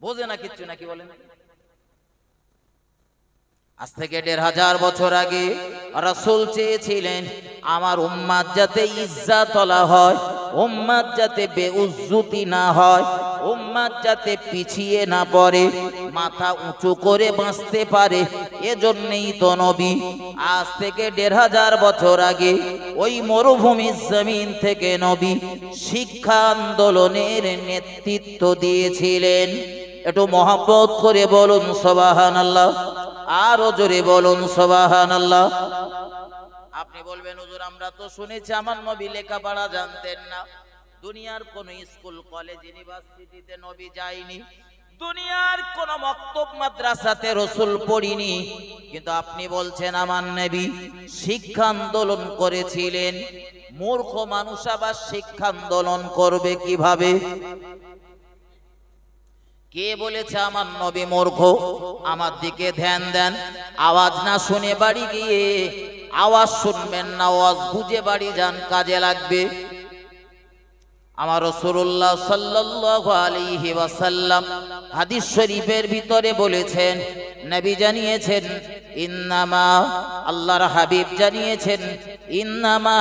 বোঝে না কিচ্ছু নাকি বলেন? আজ থেকে ১৫০০ বছর আগে রাসূল চেয়েছিলেন আমার উম্মাত যাতে ইজ্জাতওয়ালা হয়, উম্মাত যাতে বেউজ্জতি না হয়, উম্মাত যাতে পিছিয়ে না পড়ে, মাথা উঁচু করে বাঁচতে পারে। এজন্যই তো নবী আজ থেকে ১৫০০ বছর আগে ওই মরুভূমির জমিন থেকে নবী শিক্ষা আন্দোলনের নেতৃত্ব দিয়েছিলেন। একটু মহব্বত করে বলুন সুবহানাল্লাহ, আরো জোরে বলুন সুবহানাল্লাহ। আপনি বলবেন হুজুর আমরা তো শুনেছি আমার নবী লেখাপড়া জানতেন না। দুনিয়ার কোন স্কুল কলেজ ইউনিভার্সিটিতে নবী যায়নি, দুনিয়ার কোন মক্তব মাদ্রাসাতে রাসূল পড়িনি, কিন্তু আপনি বলছেন আমার নবী শিক্ষা আন্দোলন করেছিলেন। মূর্খ মানুষ আবার শিক্ষা আন্দোলন করবে কিভাবে? কে বলেছে আমার নবী মূর্খ? আমার দিকে ধ্যান দেন। আওয়াজ না শুনে বাড়ি গিয়ে আওয়াজ শুনবেন না, আওয়াজ বুঝে বাড়ি যান, কাজে লাগবে। আমার রাসূলুল্লাহ সাল্লাল্লাহু আলাইহি ওয়াসাল্লাম হাদিস শরীফের ভিতরে বলেছেন, নবী জানিয়েছেন ইন্নামা, আল্লাহর হাবিব জানিয়েছেন ইন্নামা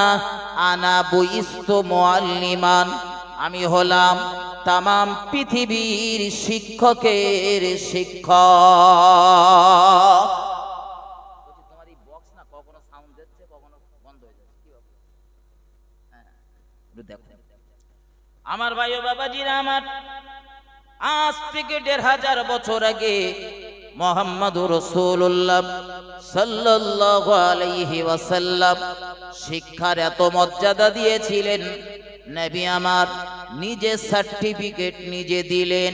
আনা বুইস্তু মুআল্লিমান, আমি হলাম তামাম পৃথিবীর শিক্ষকের শিক্ষক। তোমার এই বক্স না কখনো সাউন্ড দিচ্ছে কখনো বন্ধ হয়ে যাচ্ছে, কি হবে? হ্যাঁ দেখো আমার ভাই ও বাবাজিরা আমার, আজ থেকে ১৫০০ বছর আগে মুহাম্মদুর রাসূলুল্লাহ সাল্লাল্লাহু আলাইহি ওয়াসাল্লাম শিক্ষার এত মর্যাদা দিয়েছিলেন, নবী আমার নিজে সার্টিফিকেট নিজে দিলেন।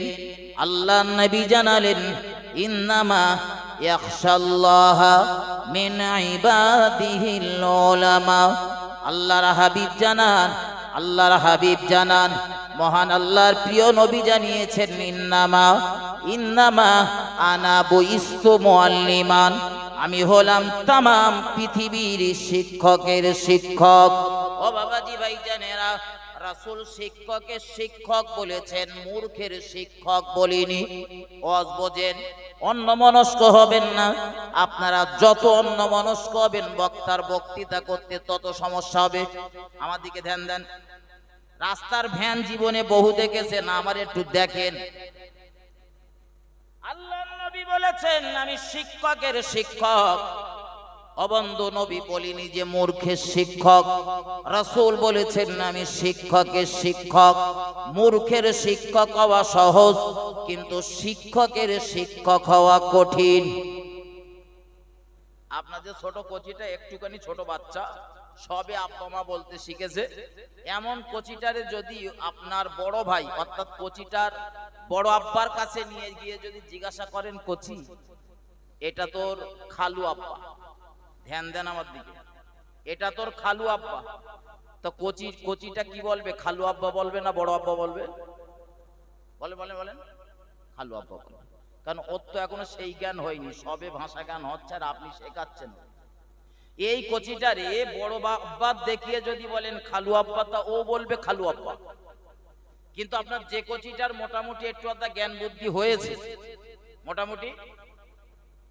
আল্লাহ নবী জানালেন ইন্নামা ইয়াখশাল্লাহা মিন ইবাদিহিল উলামা। আল্লাহর হাবিব জানান, আল্লাহর হাবিব জানান, মহান আল্লাহর প্রিয় নবী জানিয়েছেন ইন্নামা আনা বুইস্তু মুআল্লিমান, আমি হলাম তামাম পৃথিবীর শিক্ষকের শিক্ষক। ও বাবাজি ভাইজানেরা, রাসূল শিক্ষকের শিক্ষক বলেছেন, মূর্খের শিক্ষক বলিনি। ওয়াজ বোঝেন, অন্যমনস্ক হবেন না। আপনারা যত অন্যমনস্ক হবেন বক্তার বক্তৃতা করতে তত সমস্যা হবে। আমার দিকে ধ্যান দেন। রাস্তার ভ্যান জীবনে বহু দেখেছেন, আমার একটু দেখেন। আল্লাহর নবী বলেছেন আমি শিক্ষকের শিক্ষক। অবন্ধু নবী বলিনি যে মূর্খের শিক্ষক। রাসূল বলেছেন আমি শিক্ষকের শিক্ষক। মূর্খের শিক্ষক হওয়া সহজ, কিন্তু শিক্ষকের শিক্ষক হওয়া কঠিন। আপনাদের ছোট কচিটা একটুখানি ছোট বাচ্চা, সবে আব্বা মা বলতে শিখেছে, এমন কচিটারে যদি আপনার বড় ভাই অর্থাৎ কচিটার বড় আব্বার কাছে নিয়ে গিয়ে যদি জিজ্ঞাসা করেন কচি এটা তোর খালু আব্বা, ধ্যান দেন আমার দিকে, এটা তোর খালু আব্বা, তো কচিটা কি বলবে? খালু আব্বা বলবে না বড় আব্বা বলবে? বলেন খালু আব্বা বলবে। কারণ ওর তো এখনো সেই জ্ঞান হয়নি, সবে ভাষা জ্ঞান হচ্ছে আর আপনি শেখাচ্ছেন। এই কচিটারে বড় আব্বা দেখিয়ে যদি বলেন খালু আব্বা, তা ও বলবে খালু আব্বা। কিন্তু আপনার যে কচিটার মোটামুটি একটু আধা জ্ঞান বুদ্ধি হয়েছে,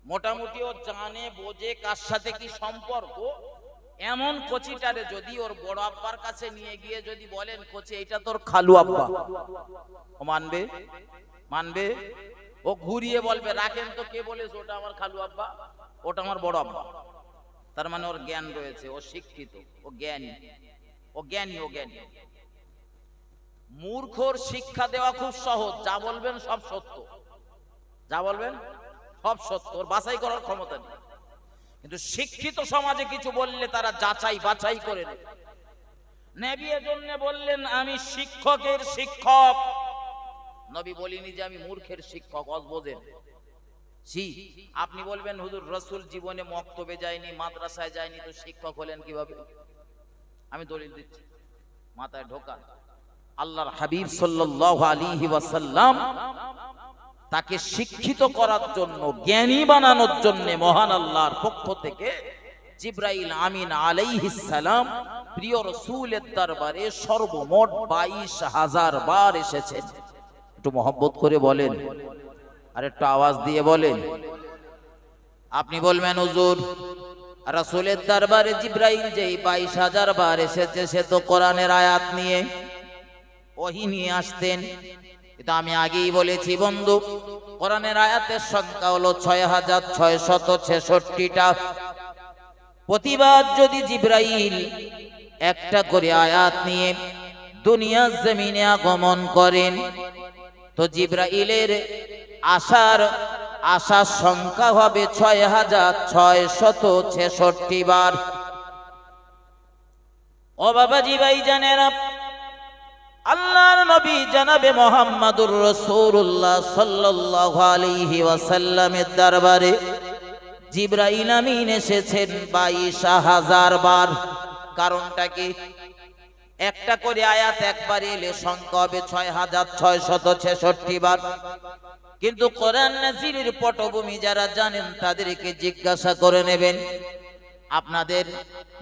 মোটামুটি ও জানে বোঝে কার সাথে কি সম্পর্ক, এমন কচিটারে যদি ওর বড় আব্বার কাছে নিয়ে গিয়ে যদি বলেন কচি এটা তোর খালু আব্বা, ও মানবে? ও ঘুরিয়ে বলবে রাখেন তো, কে বলেছে ওটা আমার খালু আব্বা, ওটা আমার বড় আব্বা। তার মানে ওর জ্ঞান রয়েছে, ও শিক্ষিত, ও জ্ঞানী। মূর্খর শিক্ষা দেওয়া খুব সহজ, যা বলবেন সব সত্য, ওর বাছাই করার ক্ষমতা নেই। কিন্তু শিক্ষিত সমাজে কিছু বললে তারা যাচাই বাছাই করে নেবে। নবী এজন্য বললেন আমি শিক্ষকের শিক্ষক। নবী বলিনি যে আমি মূর্খের শিক্ষক। বোঝেন? জি, আপনি বলবেন হুজুর রাসূল জীবনে মক্তবে যায়নি, মাদ্রাসায় যায়নি, তো শিক্ষক হলেন কিভাবে? আমি দলিল দিচ্ছি, মাথায় ঢোকা। আল্লাহর হাবিব সাল্লাল্লাহু আলাইহি ওয়াসাল্লাম তাকে শিক্ষিত করার জন্য, জ্ঞানী বানানোর জন্য মহান আল্লাহর পক্ষ থেকে জিবরাইল আমিন আলাইহিস সালাম প্রিয় রাসূলের দরবারে সর্বমোট 22,000 বার এসেছেন। একটু মহব্বত করে বলেন, আর একটু আওয়াজ দিয়ে বলেন। আপনি বলবেন হুজুর রাসূলের দরবারে জিবরাইল যেই 22,000 বার এসেছে সে তো কোরআনের আয়াত নিয়ে ওহী নিয়ে আসতেন। কিন্তু আমি আগেই বলেছি বন্ধু, কোরআনের আয়াতের সংখ্যা হলো 6,666টা। প্রতিবার যদি জিবরাইল একটা করে আয়াত নিয়ে দুনিয়ার জমিনে আগমন করেন, তো জিবরাইলের আসার সংখ্যা হবে 6,666 বার। ও বাবাজি ভাই জানেরা, আল্লাহর নবী জনাবে মুহাম্মদুর রাসূলুল্লাহ সাল্লাল্লাহু আলাইহি ওয়াসাল্লামের দরবারে জিবরাইল আমিন এসেছেন 22,000 বার। কারণটা কি? একটা করে আয়াত একবার এলে সংখ্যা হবে 6,666 বার। কিন্তু কোরআন নাযিলের পটভূমি যারা জানেন তাদেরকে জিজ্ঞাসা করে নেবেন। আপনাদের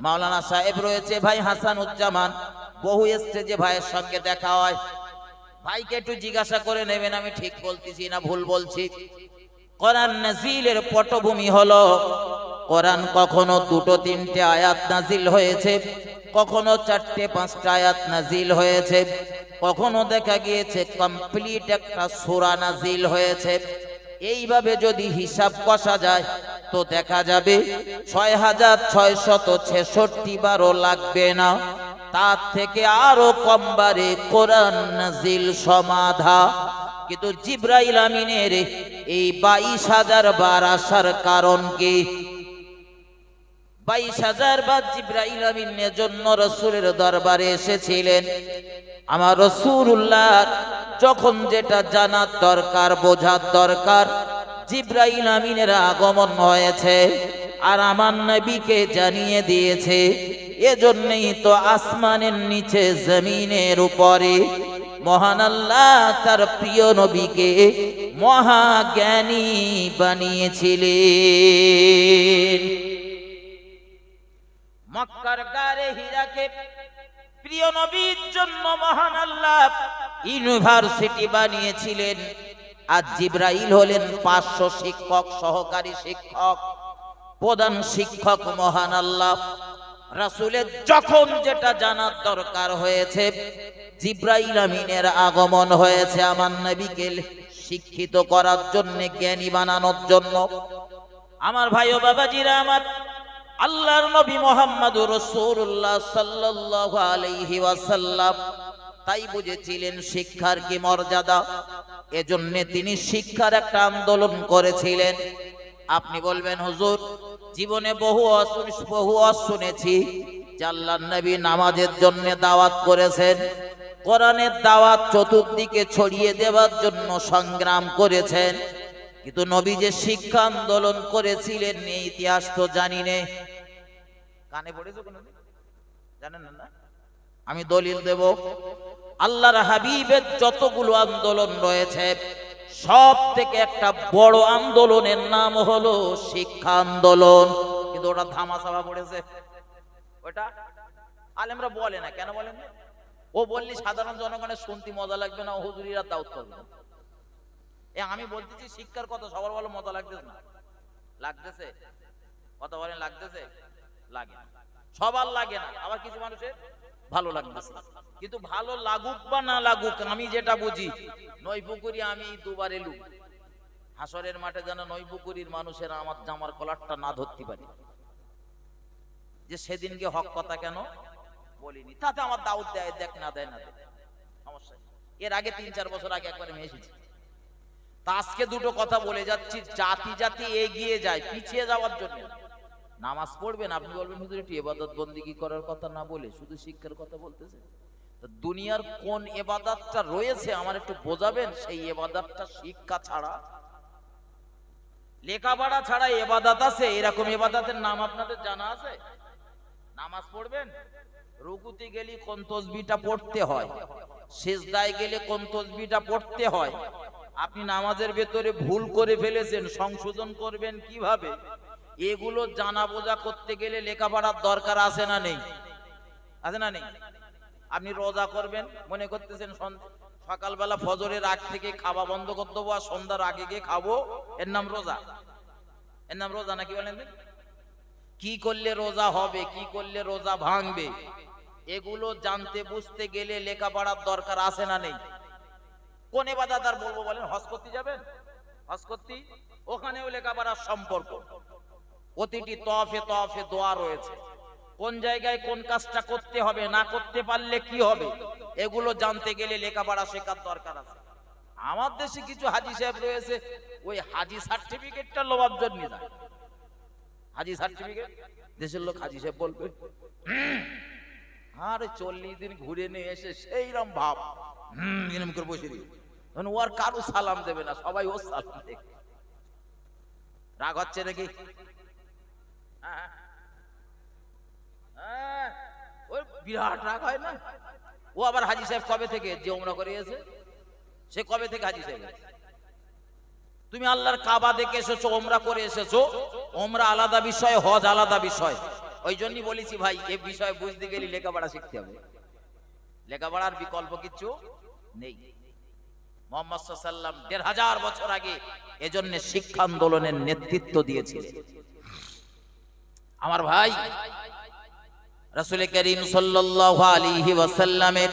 মাওলানা সাহেব রয়েছে ভাই হাসানুজ্জামান, বহু স্টেজে ভাইয়ের সঙ্গে দেখা হয়, ভাইকে একটু জিজ্ঞাসা করে নেবেন আমি ঠিক বলতেছি না ভুল বলছি। কোরআন নাযিলের পটভূমি হলো কোরআন কখনো 2-3টে আয়াত নাযিল হয়েছে, কখনো 4-5টা আয়াত নাযিল হয়েছে, কখনো দেখা গিয়েছে কমপ্লিট একটা সূরা নাযিল হয়েছে। এইভাবে যদি হিসাব কষা যায় তো দেখা যাবে 6,666 বারও লাগবে না, তার থেকে আরো কম বারে কোরআন নাযিল সমাধা। কিন্তু জিবরাইল আমিনের এই 22,000 বার আসার কারণ কি? 22,000 বার জিবরাইল আমিনের জন্য রাসূলের দরবারে এসেছিলেন। আমার রাসূলুল্লাহ যখন যেটা জানার দরকার, বোঝার দরকার, জিবরাইল আমিনের আগমন হয়েছে আর আমার নবীকে জানিয়ে দিয়েছে। এজন্যই তো আসমানের নিচে জমিনের উপরে মহান আল্লাহ তার প্রিয় নবীকে মহাজ্ঞানী বানিয়েছিলেন। মক্কার গারে হীরাকে প্রিয় নবীর জন্য মহান আল্লাহ ইউনিভার্সিটি বানিয়েছিলেন। আর জিবরাইল হলেন 500 শিক্ষক, সহকারী শিক্ষক, প্রধান শিক্ষক মহান আল্লাহ। রাসূলের যখন যেটা জানার দরকার হয়েছে জিবরাইল আমিনের আগমন হয়েছে আমার নবীকে শিক্ষিত করার জন্য, জ্ঞানী বানানোর জন্য। আমার ভাই ও বাবাজিরা আমার, আল্লাহর নবী মুহাম্মদুর রাসূলুল্লাহ সাল্লাল্লাহু আলাইহি ওয়াসাল্লাম তাই বুঝেছিলেন শিক্ষার কি মর্যাদা, এজন্য তিনি শিক্ষার একটা আন্দোলন করেছিলেন। আপনি বলবেন হুজুর জীবনে বহু শুনেছি যে আল্লাহর নবী নামাজের জন্য দাওয়াত করেছেন, কোরআনের দাওয়াত চতুর্দিকে ছড়িয়ে দেওয়ার জন্য সংগ্রাম করেছেন, কিন্তু নবী যে শিক্ষা আন্দোলন করেছিলেন এই ইতিহাস তো জানি না। কানে পড়েছো কোনদিন? জানেন না? আমি দলিল দেব। আল্লাহর হাবিবের যতগুলো আন্দোলন রয়েছে সব থেকে একটা বড় আন্দোলনের নাম হলো শিক্ষা আন্দোলন। কিন্তু ওটা ধামাচাপা পড়েছে। ওটা আলেমরা বলে না, কেন বলেন? ও বললি সাধারণ জনগণের শুনতে মজা লাগবে না, হুজুরিরা দাওয়াত করবে না। আমি বলতেছি শিক্ষার কথা সবার ভালো মজা লাগতেছে না? লাগতেছে? কথা বলেন লাগতেছে? লাগে না, সবার লাগে না, আবার কিছু মানুষের ভালো লাগতেছে। কিন্তু ভালো লাগুক বা না লাগুক, আমি যেটা বুঝি নইপুকুরি আমি দুবার এলুম, হাসরের মাঠে যেন নইপুকুরির মানুষের আমার জামার কলারটা না ধরতে পারি যে সেদিনকে হক কথা কেন বলিনি। তাতে আমার দাউদ দেয়, দেখ না দেয় না দেয় সমস্যা। এর আগে 3-4 বছর আগে একবার আমি এসেছি। তা আজকে দুটো কথা বলে যাচ্ছি, জাতি এগিয়ে যায় পিছিয়ে যাওয়ার জন্য। নামাজ পড়বেন, আপনি বলবেন হুজুর একটু ইবাদত বন্দেগী করার কথা না বলে শুধু শিক্ষার কথা বলতেছে। দুনিয়ার কোন ইবাদতটা রয়েছে আমার একটু বোঝাবেন? সেই ইবাদতটা শিক্ষা ছাড়া, লেখাপড়া ছাড়া ইবাদত আছে? এরকম ইবাদতের নাম আপনাদের জানা আছে? নামাজ পড়বেন, রুকুতে গেলে কোন তাসবিহটা পড়তে হয়, সিজদায় গেলে কোন তাসবিহটা পড়তে হয়, আপনি নামাজের ভেতরে ভুল করে ফেলেছেন সংশোধন করবেন কিভাবে, এগুলো জানা বোঝা করতে গেলে লেখাপড়ার দরকার আছে না নেই? আছে না নেই? আপনি রোজা করবেন, মনে করতেছেন সকালবেলা ফজরের আগ থেকে খাওয়া বন্ধ করে দেবো আর সন্ধ্যার আগে গিয়ে খাবো, এর নাম রোজা? এর নাম রোজা নাকি বলেন? কি করলে রোজা হবে, কি করলে রোজা ভাঙবে, এগুলো জানতে বুঝতে গেলে লেখাপড়ার দরকার আছে না নেই? কোন ইবাদত আর বলবো বলেন? হজ করতে যাবেন, হজ করতে, ওখানেও লেখাপড়ার সম্পর্ক। প্রতিটি তফে তফে দোয়া রয়েছে, কোন জায়গায় কোন কাজটা করতে হবে, না করতে পারলে কি হবে, এগুলো জানতে গেলে লেখাপড়া শেখার দরকার আছে। আমার দেশে কিছু হাজি সাহেব রয়েছে, ওই হাজি সার্টিফিকেটটা লোভার জন্য যায়। হাজি সার্টিফিকেট, দেশের লোক হাজি সাহেব বলবে, আরে 40 দিন ঘুরে নিয়ে এসে সেইরকম ভাব, এরকম করে বসে দিই, ওর কারো সালাম দেবে না, সবাই ওর সালাম দেবে। রাগ হচ্ছে নাকি? ওই বিরাট রাগ হয় না? ও আবার হাজি সাহেব কবে থেকে যে ওমরা করে এসে, সে কবে থেকে হাজি সাহেব? তুমি আল্লাহর কাবা দেখে এসেছো, ওমরা করে এসেছো, ওমরা আলাদা বিষয়, হজ আলাদা বিষয়। ওই জন্যই বলেছি ভাই, এই বিষয় বুঝতে গেলে লেখাপড়া শিখতে হবে, লেখাপড়ার বিকল্প কিছু নেই। মুহাম্মদ সাল্লাল্লাহু আলাইহি ওয়াসাল্লাম ১৫০০ বছর আগে এজন্য শিক্ষা আন্দোলনের নেতৃত্ব দিয়েছিলেন। আমার ভাই, রাসূল করিম সাল্লাল্লাহু আলাইহি ওয়াসাল্লামের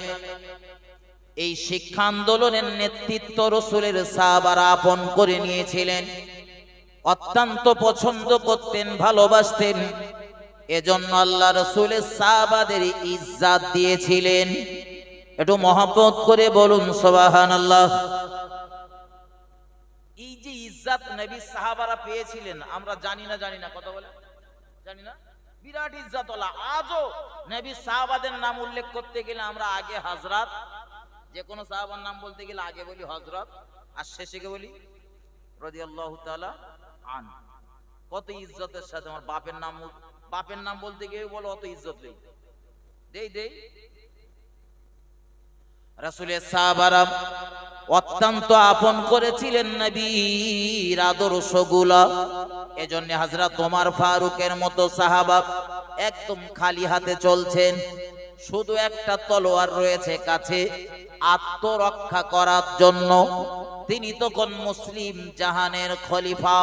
এই শিক্ষা আন্দোলনের নেতৃত্ব রাসূলের সাহাবারা আপন করে নিয়েছিলেন, অত্যন্ত পছন্দ করতেন, ভালোবাসতেন। এজন্য আল্লাহ রাসূলের সাহাবাদের ইজ্জত দিয়েছিলেন। একটু মহব্বত করে বলুন সুবহানাল্লাহ। এই যে ইজ্জত নবী সাহাবারা পেয়েছিলেন, আমরা জানি না, কথা বলে জানি না, বিরাট ইজ্জত ওলা। আজও নবী সাহাবাদের নাম উল্লেখ করতে গেলে আমরা আগে হযরত, যে কোনো সাহাবার নাম বলতে গেলে আগে বলি হযরত, আর শেষে কে বলি রাদিয়াল্লাহু তাআলা আন। কত ইজ্জতের সাথে আমার বাপের নাম বলতে গিয়ে বলো অত ইজ্জত দেই। রাসূলের সাহাবারা অত্যন্ত আপন করেছিলেন নবীর আদর্শগুলো। এজন্য হযরত ওমর ফারুকের মতো সাহাবা একদম খালি হাতে চলছেন, শুধু একটা তলোয়ার রয়েছে কাছে আত্মরক্ষা করার জন্য। তিনি তখন মুসলিম জাহানের খলিফা,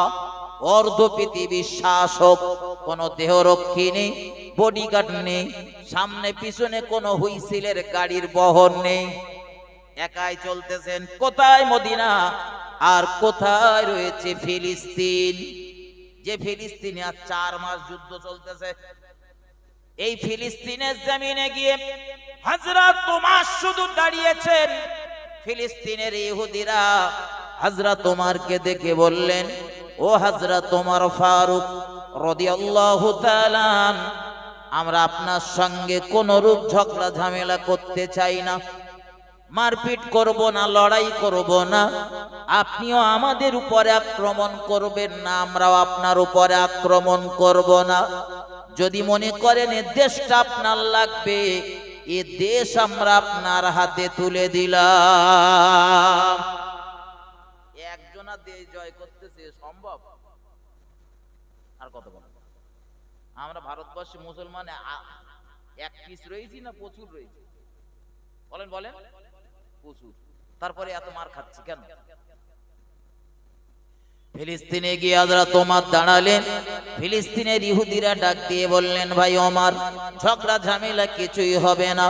অর্ধ পৃথিবীর শাসক। কোন দেহরক্ষী নেই, বডিগার্ড নেই, সামনে পিছনে কোনো হুইসিলের গাড়ির বহর নেই, একাই চলতেছেন। কোথায় মদিনা আর কোথায় রয়েছে ফিলিস্তিন, যে ফিলিস্তিনে আর 4 মাস যুদ্ধ চলতেছে। এই ফিলিস্তিনের জমিনে গিয়ে হযরত ওমর শুধু দাঁড়িয়েছেন। ফিলিস্তিনের ইহুদিরা হযরত ওমরকে দেখে বললেন, ও হযরত ওমর ফারুক রাদিয়াল্লাহু তাআলা, আমরা আপনার সঙ্গে কোন রূপ ঝগড়া ঝামেলা করতে চাই না, মারপিট করব না, লড়াই করব না। আপনিও আমাদের উপরে আক্রমণ করবেন না, আমরাও আপনার উপরে আক্রমণ করব না। যদি মনে করেন এ দেশটা আপনার লাগবে, এ দেশ আমরা আপনার হাতে তুলে দিলাম। একজনা দেশ জয় করতেছে সম্ভব? আর কত বলেন? আমরা ভারতবর্ষে মুসলমান এক পিস রয়েছি না প্রচুর রয়েছি? বলেন প্রচুর, তারপরে এত মার খাচ্ছি কেন? ফিলিস্তিনে গিয়ে হযরত ওমর দাঁড়ালেন। ফিলিস্তিনের ইহুদিরা ডাক দিয়ে বললেন, ভাই ওমর, ঝগড়া ঝামেলা কিছুই হবে না,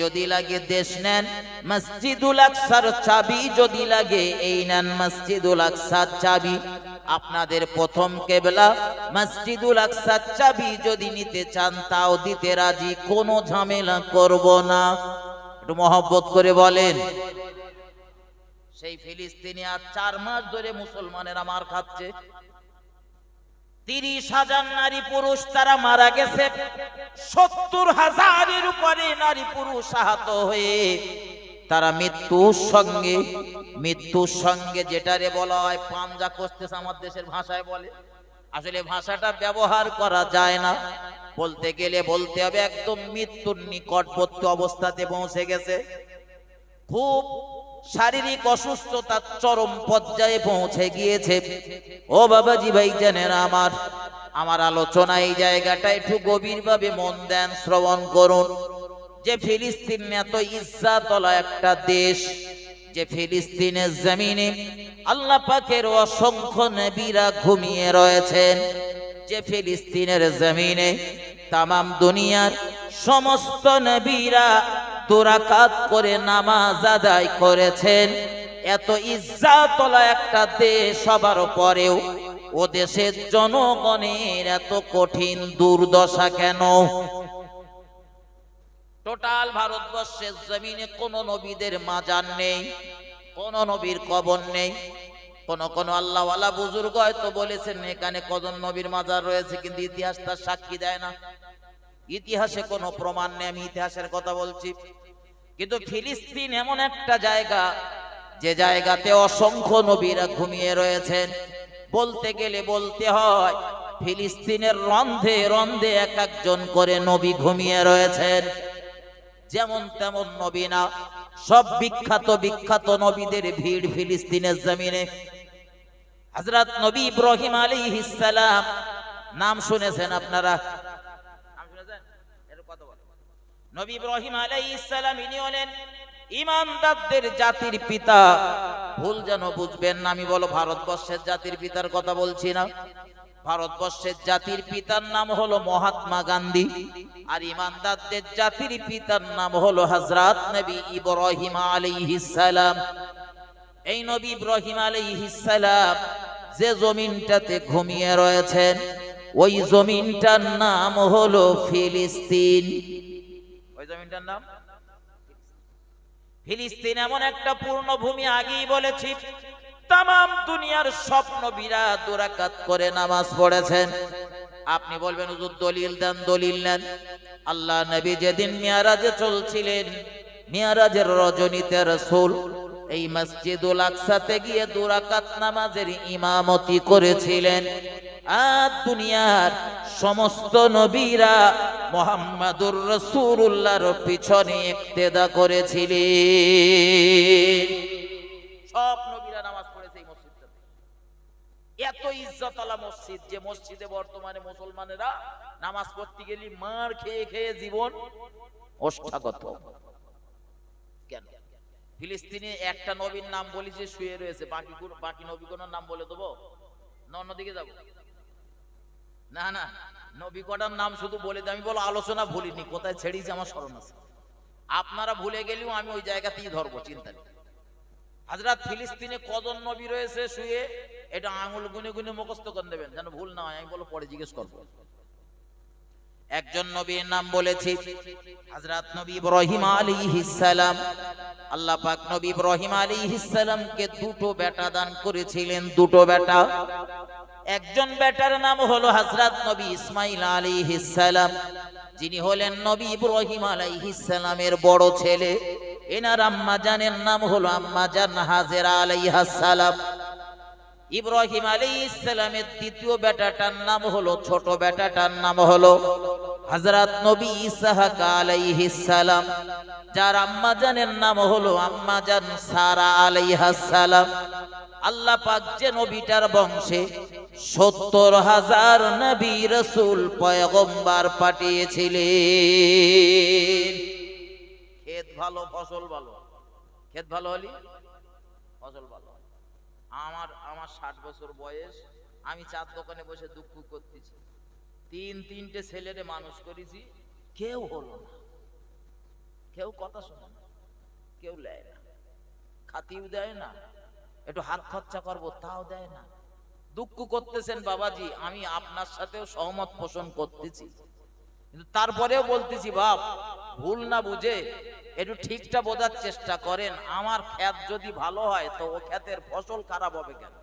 যদি লাগে দেশ নেন, মসজিদুল আকসার চাবি যদি লাগে এই নেন মসজিদুল আকসার চাবি। আপনাদের প্রথম কিবলা মসজিদুল আকসার চাবি যদি নিতে চান তাও দিতে রাজি, কোনো ঝামেলা করব না। একটু মহব্বত করে বলেন। সেই ফিলিস্তিনি আর 4 মাস ধরে মুসলমানেরা মার খাচ্ছে। 30,000 নারী পুরুষ তারা মারা গেছে, 70,000-এর উপরে নারী পুরুষ আহত হয়ে তারা মৃত্যুর সঙ্গে যেটারে বলা হয় পাঞ্জা কষতেছে, আমার দেশের ভাষায় বলে। আসলে ভাষাটা ব্যবহার করা যায় না, বলতে গেলে বলতে হবে একদম মৃত্যুর নিকটবর্তী অবস্থাতে পৌঁছে গেছে। খুব শারীরিক অসুস্থতার চরম পর্যায়ে পৌঁছে গিয়েছে। ও বাবাজি ভাইজানেরা আমার আলোচনা এই জায়গাটা একটু গভীরভাবে মন দেন, শ্রবণ করুন। যে ফিলিস্তিন এত ইজ্জতওয়ালা একটা দেশ, যে ফিলিস্তিনের জমিনে আল্লাহ পাকের অসংখ্য নবীরা ঘুমিয়ে রয়েছেন, যে ফিলিস্তিনের জমিনে তামাম দুনিয়ার সমস্ত নবীরা দুরাকাত করে নামাজ আদায় করেছেন। এত ইজ্জাতওয়ালা একটা দেশ হবার পরেও ও দেশের জনগণের এত কঠিন দুর্দশা কেন? টোটাল ভারতবর্ষের জমিনে কোন নবীদের মাজার নেই, কোন নবীর কবর নেই। কোন আল্লাহওয়ালা বুজুর্গ হয়তো বলেছেন এখানে কজন নবীর মাজার রয়েছে, কিন্তু ইতিহাস তার সাক্ষী দেয় না। ইতিহাসে কোনো প্রমাণ নেই, আমি ইতিহাসের কথা বলছি। কিন্তু ফিলিস্তিন এমন একটা জায়গা, যে জায়গাতে অসংখ্য নবীরা ঘুমিয়ে রয়েছেন। বলতে গেলে বলতে হয় ফিলিস্তিনের রন্ধে রন্ধে এক একজন করে নবী ঘুমিয়ে রয়েছেন। যেমন তেমন নবী না, সব বিখ্যাত বিখ্যাত নবীদের ভিড় ফিলিস্তিনের জমিনে। হযরত নবী ইব্রাহিম আলাইহিস সালাম নাম শুনেছেন আপনারা? নাম শুনেছেন? এর কথা বলেন। নবী ইব্রাহিম আলাইহিস সালাম ইনি হলেন ঈমানদারদের জাতির পিতা। ভুল যেন বুঝবেন না, আমি বলো ভারতবর্ষের জাতির পিতার কথা বলছি না। ভারতবর্ষের জাতির পিতার নাম হলো মহাত্মা গান্ধী, আর ঈমানদারদের জাতির পিতার নাম হলো হযরত নবী ইব্রাহিম আলাইহিস সালাম। এই নবী ইব্রাহিম আলাইহিস সালাম যে জমিনটাতে ঘুমিয়ে রয়েছেন, ওই জমিনটার নাম হলো ফিলিস্তিন। ওই জমিনটার নাম ফিলিস্তিন। এমন একটা পূর্ণভূমি, আগেই বলেছি তামাম দুনিয়ার সব নবীরা দুরাকাত করে নামাজ পড়েছেন। আপনি বলবেন হুজুর দলিল দেন, দলিল নেন। আল্লাহ নবী যেদিন মিরাজে চলছিলেন, মিরাজের রজনীতে রাসূল এই মসজিদুল আকসাতে গিয়ে দুরাকাত নামাজের ইমামতি করেছিলেন। আর দুনিয়ার সমস্ত নবীরা মুহাম্মাদুর রাসূলুল্লাহর পিছনে ইক্তেদা করেছিলেন। সব নবীরা নামাজ পড়েছে এই মসজিদটাতে। এত ইজ্জতওয়ালা মসজিদ, যে মসজিদে বর্তমানে মুসলমানেরা নামাজ পড়তে গেলে মার খেয়ে খেয়ে জীবন ওষ্ঠাগত। কেন? ফিলিস্তিনে একটা নবীর নাম বলি যে শুয়ে রয়েছে, বাকি নবীগণের নাম বলে দেবো না অন্যদিকে যাবো? না না, নবী কটার নাম শুধু বলে দেয়। আমি বলো আলোচনা ভুলিনি, কোথায় ছেড়েছি আমার স্মরণ আছে। আপনারা ভুলে গেলেও আমি ওই জায়গাতেই ধরবো, চিন্তা নেই। হযরত ফিলিস্তিনে কজন নবী রয়েছে শুয়ে, এটা আঙুল গুনে গুনে মুখস্থ করে নেবেন যেন ভুল না হয়। আমি বলো পরে জিজ্ঞেস করবো। একজন নবীর নাম বলেছি, হযরত নবী ইব্রাহিম আলাইহিস সালাম। আল্লাহ পাক নবী ইব্রাহিম আলাইহিস সালামকে দুটো বেটা দান করেছিলেন, দুটো বেটা। একজন বেটার নাম হলো হযরত নবী ইসমাঈল আলাইহিস সালাম, যিনি হলেন নবী ইব্রাহিম আলাইহিস সালামের বড় ছেলে। এনার আম্মা জানের নাম হলো আম্মা জান হাজেরা আলাইহাস সালাম। ইব্রাহিম আলাইহিস সালামের দ্বিতীয় বেটাটার নাম হলো, ছোট বেটাটার নাম হলো হযরত নবী ইসহাক আলাইহিস সালাম, যার আম্মা জানের নাম হলো আম্মা জান সারা আলাইহাস সালাম। আল্লাহ পাক যে নবীটার বংশে 70,000 নবী রাসূল পয়গম্বর পাঠিয়েছিলেন। ক্ষেত ভালো ফসল ভালো, ক্ষেত ভালো হলি ফসল ভালো। আমার 60 বছর বয়স, আমি চার দোকানে বসে দুঃখ করতেছি। তিনটে ছেলেরে মানুষ করেছি, কেউ হলো না, কেউ কথা শোনে না, কেউ লেয় না, খাতিও দেয় না, একটু হাত খরচা করবো তাও দেয় না। দুঃখ করতেছেন বাবাজি, আমি আপনার সাথেও সহমত পোষণ করতেছি, কিন্তু তারপরেও বলতেছি বাপ, ভুল না বুঝে একটু ঠিকটা বোঝার চেষ্টা করেন। আমার ক্ষেত যদি ভালো হয় তো ও ক্ষেতের ফসল খারাপ হবে কেন?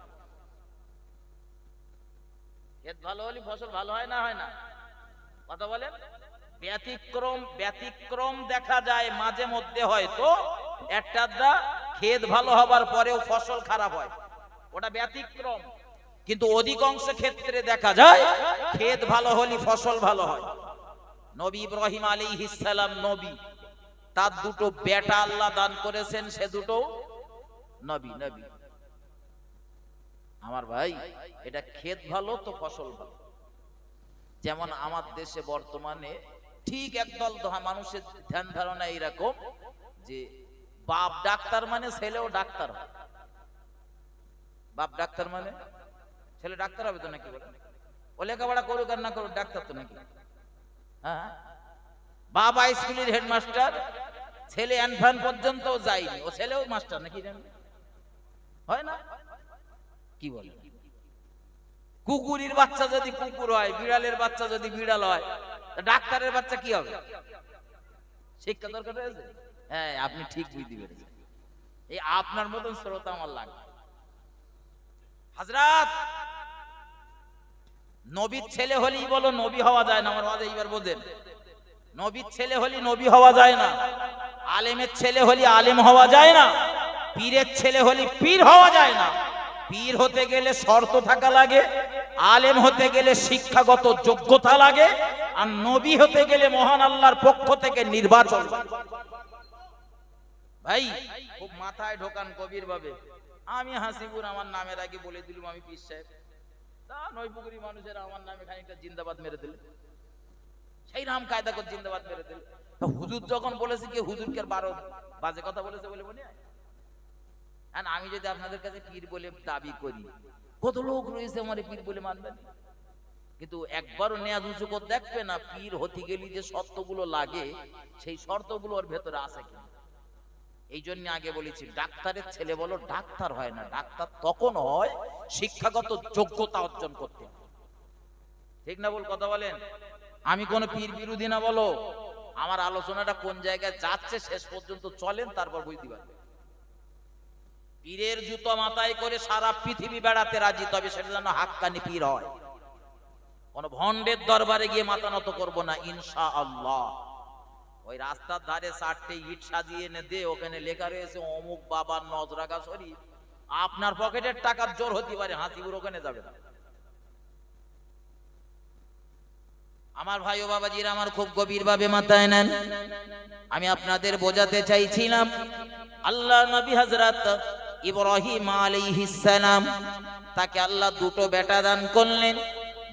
ক্ষেত ভালো হলে ফসল ভালো হয় না, হয় না? কথা বলেন। ব্যতিক্রম দেখা যায় মাঝে মধ্যে, হয়তো একটা ক্ষেত ভালো হবার পরেও ফসল খারাপ হয়, ওটা ব্যতিক্রম। কিন্তু অধিকাংশ ক্ষেত্রে দেখা যায় ক্ষেত ভালো হলে ফসল ভালো হয়। নবী ইব্রাহিম আলাইহিস সালাম নবী, তার দুটো বেটা আল্লাহ দান করেছেন, সে দুটো নবী। নবী আমার ভাই, এটা ক্ষেত ভালো তো ফসল ভালো। যেমন আমার দেশে বর্তমানে ঠিক একদল মানুষের ধ্যান ধারণা এইরকম যে বাপ ডাক্তার মানে ছেলেও ডাক্তার হয়। বাপ ডাক্তার মানে ছেলে ডাক্তার হবে তো নাকি? বলে ও লেখাপড়া করুক আর না করুক, ডাক্তার তো নাকি? হ্যাঁ, বাবা স্কুলের হেডমাস্টার, ছেলে অ্যানফান পর্যন্ত যায়নি, ও ছেলেও মাস্টার নাকি? হয় না? কি বলে? কুকুরের বাচ্চা যদি কুকুর হয়, বিড়ালের বাচ্চা যদি বিড়াল হয়, ডাক্তারের বাচ্চা কি হবে? শিক্ষা দরকার হয়েছে। হ্যাঁ, আপনি ঠিক বুঝতে পেরেছেন। এই আপনার মতন শ্রোতা আমার লাগে। হযরত নবীর ছেলে হলেই বলো নবী হওয়া যায় না। আমার ওয়াজ এইবার বোঝেন, নবীর ছেলে হলি নবী হওয়া যায় না, আলেমের ছেলে হলি আলেম হওয়া যায় না, পীরের ছেলে হলি পীর হওয়া যায় না। পীর হতে গেলে শর্ত থাকা লাগে, আলেম হতে গেলে শিক্ষাগত যোগ্যতা লাগে, আর নবী হতে গেলে মহান আল্লাহর পক্ষ থেকে নির্বাচন। ভাই খুব মাথায় ঢোকান গভীর ভাবে। আমি হাসিপুর আমার নামের আগে বলে দিলাম আমি পীর সাহেব, তা নয়পুকুরি মানুষের আমার নামে খানিকটা জিন্দাবাদ মেরে দিলে, সেই নাম কায়দা করে জিন্দাবাদ মেরে দিলে। হুজুর যখন বলেছে কি হুজুরকে 12 বাজে কথা বলেছে বলে মনে হয়? আর আমি যদি আপনাদের কাছে পীর বলে দাবি করি, কত লোক রয়েছে আমার পীর বলে মানবেন, কিন্তু একবারও নেয়াজ উঁচু করে দেখবে না পীর হতে গেলে যে শর্তগুলো লাগে সেই শর্তগুলো ওর ভেতরে আছে কিনা। এই জন্য আগে বলেছি ডাক্তারের ছেলে বলো ডাক্তার হয় না, ডাক্তার তখন হয় শিক্ষাগত যোগ্যতা অর্জন করতে। ঠিক না বল? কথা বলেন। আমি কোন পীর বিরোধী না, বলো আমার আলোচনাটা কোন জায়গায় যাচ্ছে শেষ পর্যন্ত চলেন, তারপর বুঝতে পারবেন। পীরের জুতো মাথায় করে সারা পৃথিবী বেড়াতে রাজি, তবে সেটা যেন হাক্কানি পীর হয়। কোন ভন্ডের দরবারে গিয়ে মাথা নত করবো না ইনশাআল্লাহ। ওই রাস্তার ধারে 4টে ইট সাজিয়ে এনে দে, ওখানে লেখা রয়েছে অমুক বাবার নজরাগা শরীফ, আপনার পকেটের টাকার জোর হতে পারে, হাসিপুর ওখানে যাবে না। আমার ভাই ও বাবাজিরা আমার খুব গভীর ভাবে মাথায় নেন। আমি আপনাদের বোঝাতে চাইছিলাম আল্লাহ নবী হযরত ইব্রাহিম আলাইহিস সালাম, তাকে আল্লাহ দুটো বেটা দান করলেন।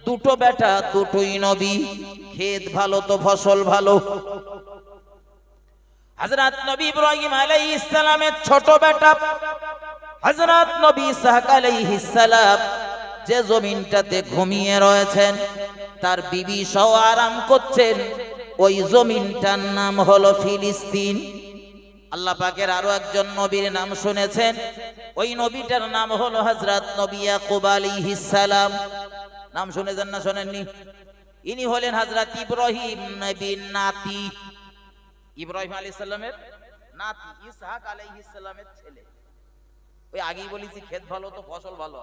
দুটো বেটা, দুটোই নবী। ক্ষেত ভালো তো ফসল ভালো। হযরত নবী ইব্রাহিম আলাইহিস সালামের ছোট বেটা হযরত নবী ইসহাক আলাইহিস সালাম যে জমিনটাতে ঘুমিয়ে রয়েছেন, তার বিবি সহ আরাম করছেন, ওই জমিনটার নাম হলো ফিলিস্তিন। আল্লাহ পাকের আরো একজন নবীর নাম শুনেছেন, ওই নবীটার নাম হলো হযরত নবী ইয়াকুব আলাইহিস সালাম। নাম শুনেছেন না শোনেননি? ইনি হলেন হযরত ইব্রাহিম নবীর নাতি, ইব্রাহিম আলাইহিস সালামের নাতি, ইসহাক আলাইহিস সালামের ছেলে। ওই আগেই বলেছি ক্ষেত ভালো তো ফসল ভালো।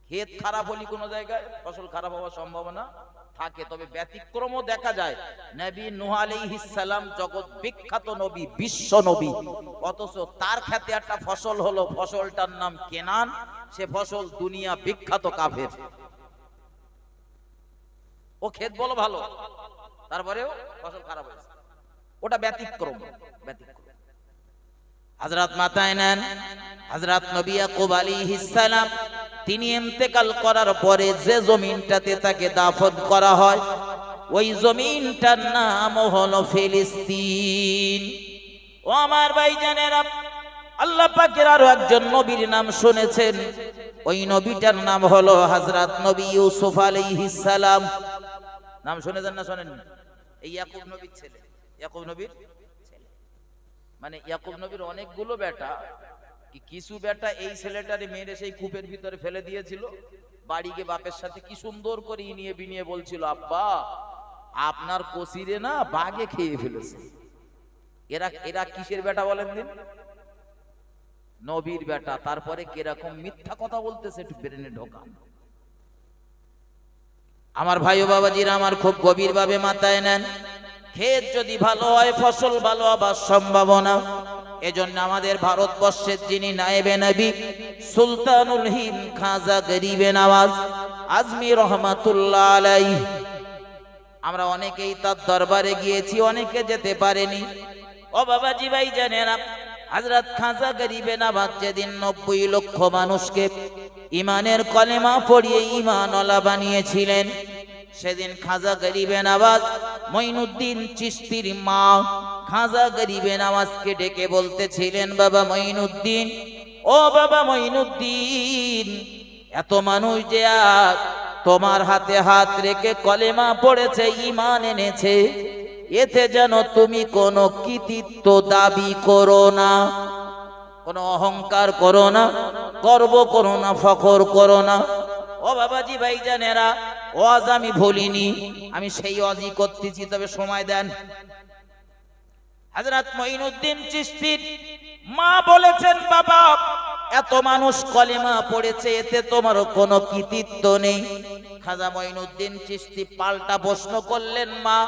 ক্ষেত খারাপ হলে কোন জায়গায় ফসল খারাপ হওয়ার সম্ভাবনা থাকে, তবে ব্যতিক্রমও দেখা যায়। নবী নূহ আলাইহিস সালাম জগৎ বিখ্যাত নবী, বিশ্ব নবী, অথচ তার ক্ষেতে একটা ফসল হলো, ফসলটার নাম কেনান। সে ফসল দুনিয়া বিখ্যাত কাফের। ও ক্ষেত বলো ভালো, তারপরেও ফসল খারাপ হয়েছে, ওটা ব্যতিক্রম। হযরত মাতায় নেন হযরত নবী ইয়াকুব আলাইহিস সালাম, তিনি ইন্তেকাল করার পরে যে জমিনটাতে তাকে দাফন করা হয়, ওই জমিনটার নাম হলো ফিলিস্তিন। ও আমার ভাইজানেরা, আল্লাহ পাকের আরো একজন নবীর নাম শুনেছেন, ওই নবীটার নাম হলো হযরত নবী ইউসুফ আলাইহিস সালাম। নাম শুনেছেন না শোনেননি? এই ইয়াকুব নবীর ছেলে, ইয়াকুব নবীর ছেলে। মানে ইয়াকুব নবীর অনেকগুলো বেটা, কিছু বেটা এই ছেলেটারে মেরে সেই কূপের ভিতরে ফেলে দিয়েছিল। বাড়ি গিয়ে বাপের সাথে কি সুন্দর করে ইনিয়ে বিনিয়ে বলছিল, আব্বা আপনার কসিরে না বাঘে খেয়ে ফেলেছে। এরা এরা কিসের বেটা বলেন দিন? নবীর বেটা। তারপরে কিরকম মিথ্যা কথা বলতেছে একটু ব্রেনে ঢোকান। আমার ভাই ও বাবাজিরা আমার খুব গভীর ভাবে মাথায় নেন। ক্ষেত যদি ভালো হয়, ফসল ভালো হবার সম্ভাবনা। এজন্য আমাদের ভারতবর্ষের যিনি নায়েবে নবী সুলতানুল হিন্দ খাজা গরিবে নওয়াজ আজমি রহমাতুল্লাহ আলাইহি, আমরা অনেকেই তার দরবারে গিয়েছি, অনেকে যেতে পারেনি। ও বাবাজি ভাই জানেন, হযরত খাজা গরিবে নওয়াজ যেদিন 90 লক্ষ মানুষকে ইমানের কলেমা পড়িয়ে ঈমানওয়ালা বানিয়েছিলেন, সেদিন খাজা গরিবে নওয়াজ মঈনুদ্দিন চিশতির মা খাজা গরিবে নওয়াজকে ডেকে বলতেছিলেন, বাবা মঈনুদ্দিন, ও বাবা মঈনুদ্দিন, এত মানুষ যে আজ তোমার হাতে হাত রেখে কলেমা পড়েছে, ঈমান এনেছে, এতে যেন তুমি কোনো কৃতিত্ব দাবি করো না, কোনো অহংকার করো না, গর্ব করো না, ফখর করো না। ও বাবাজি ভাইজানেরা, ওয়াজ আমি ভুলিনি, আমি সেই ওয়াজই করতেছি, তবে সময় দেন। হযরত মঈনুদ্দিন চিশতির মা বলেছেন, বাবা এত মানুষ কলেমা পড়েছে, এতে তোমার কোনো কৃতিত্ব নেই। খাজা মঈনুদ্দিন চিশতি পাল্টা প্রশ্ন করলেন, মা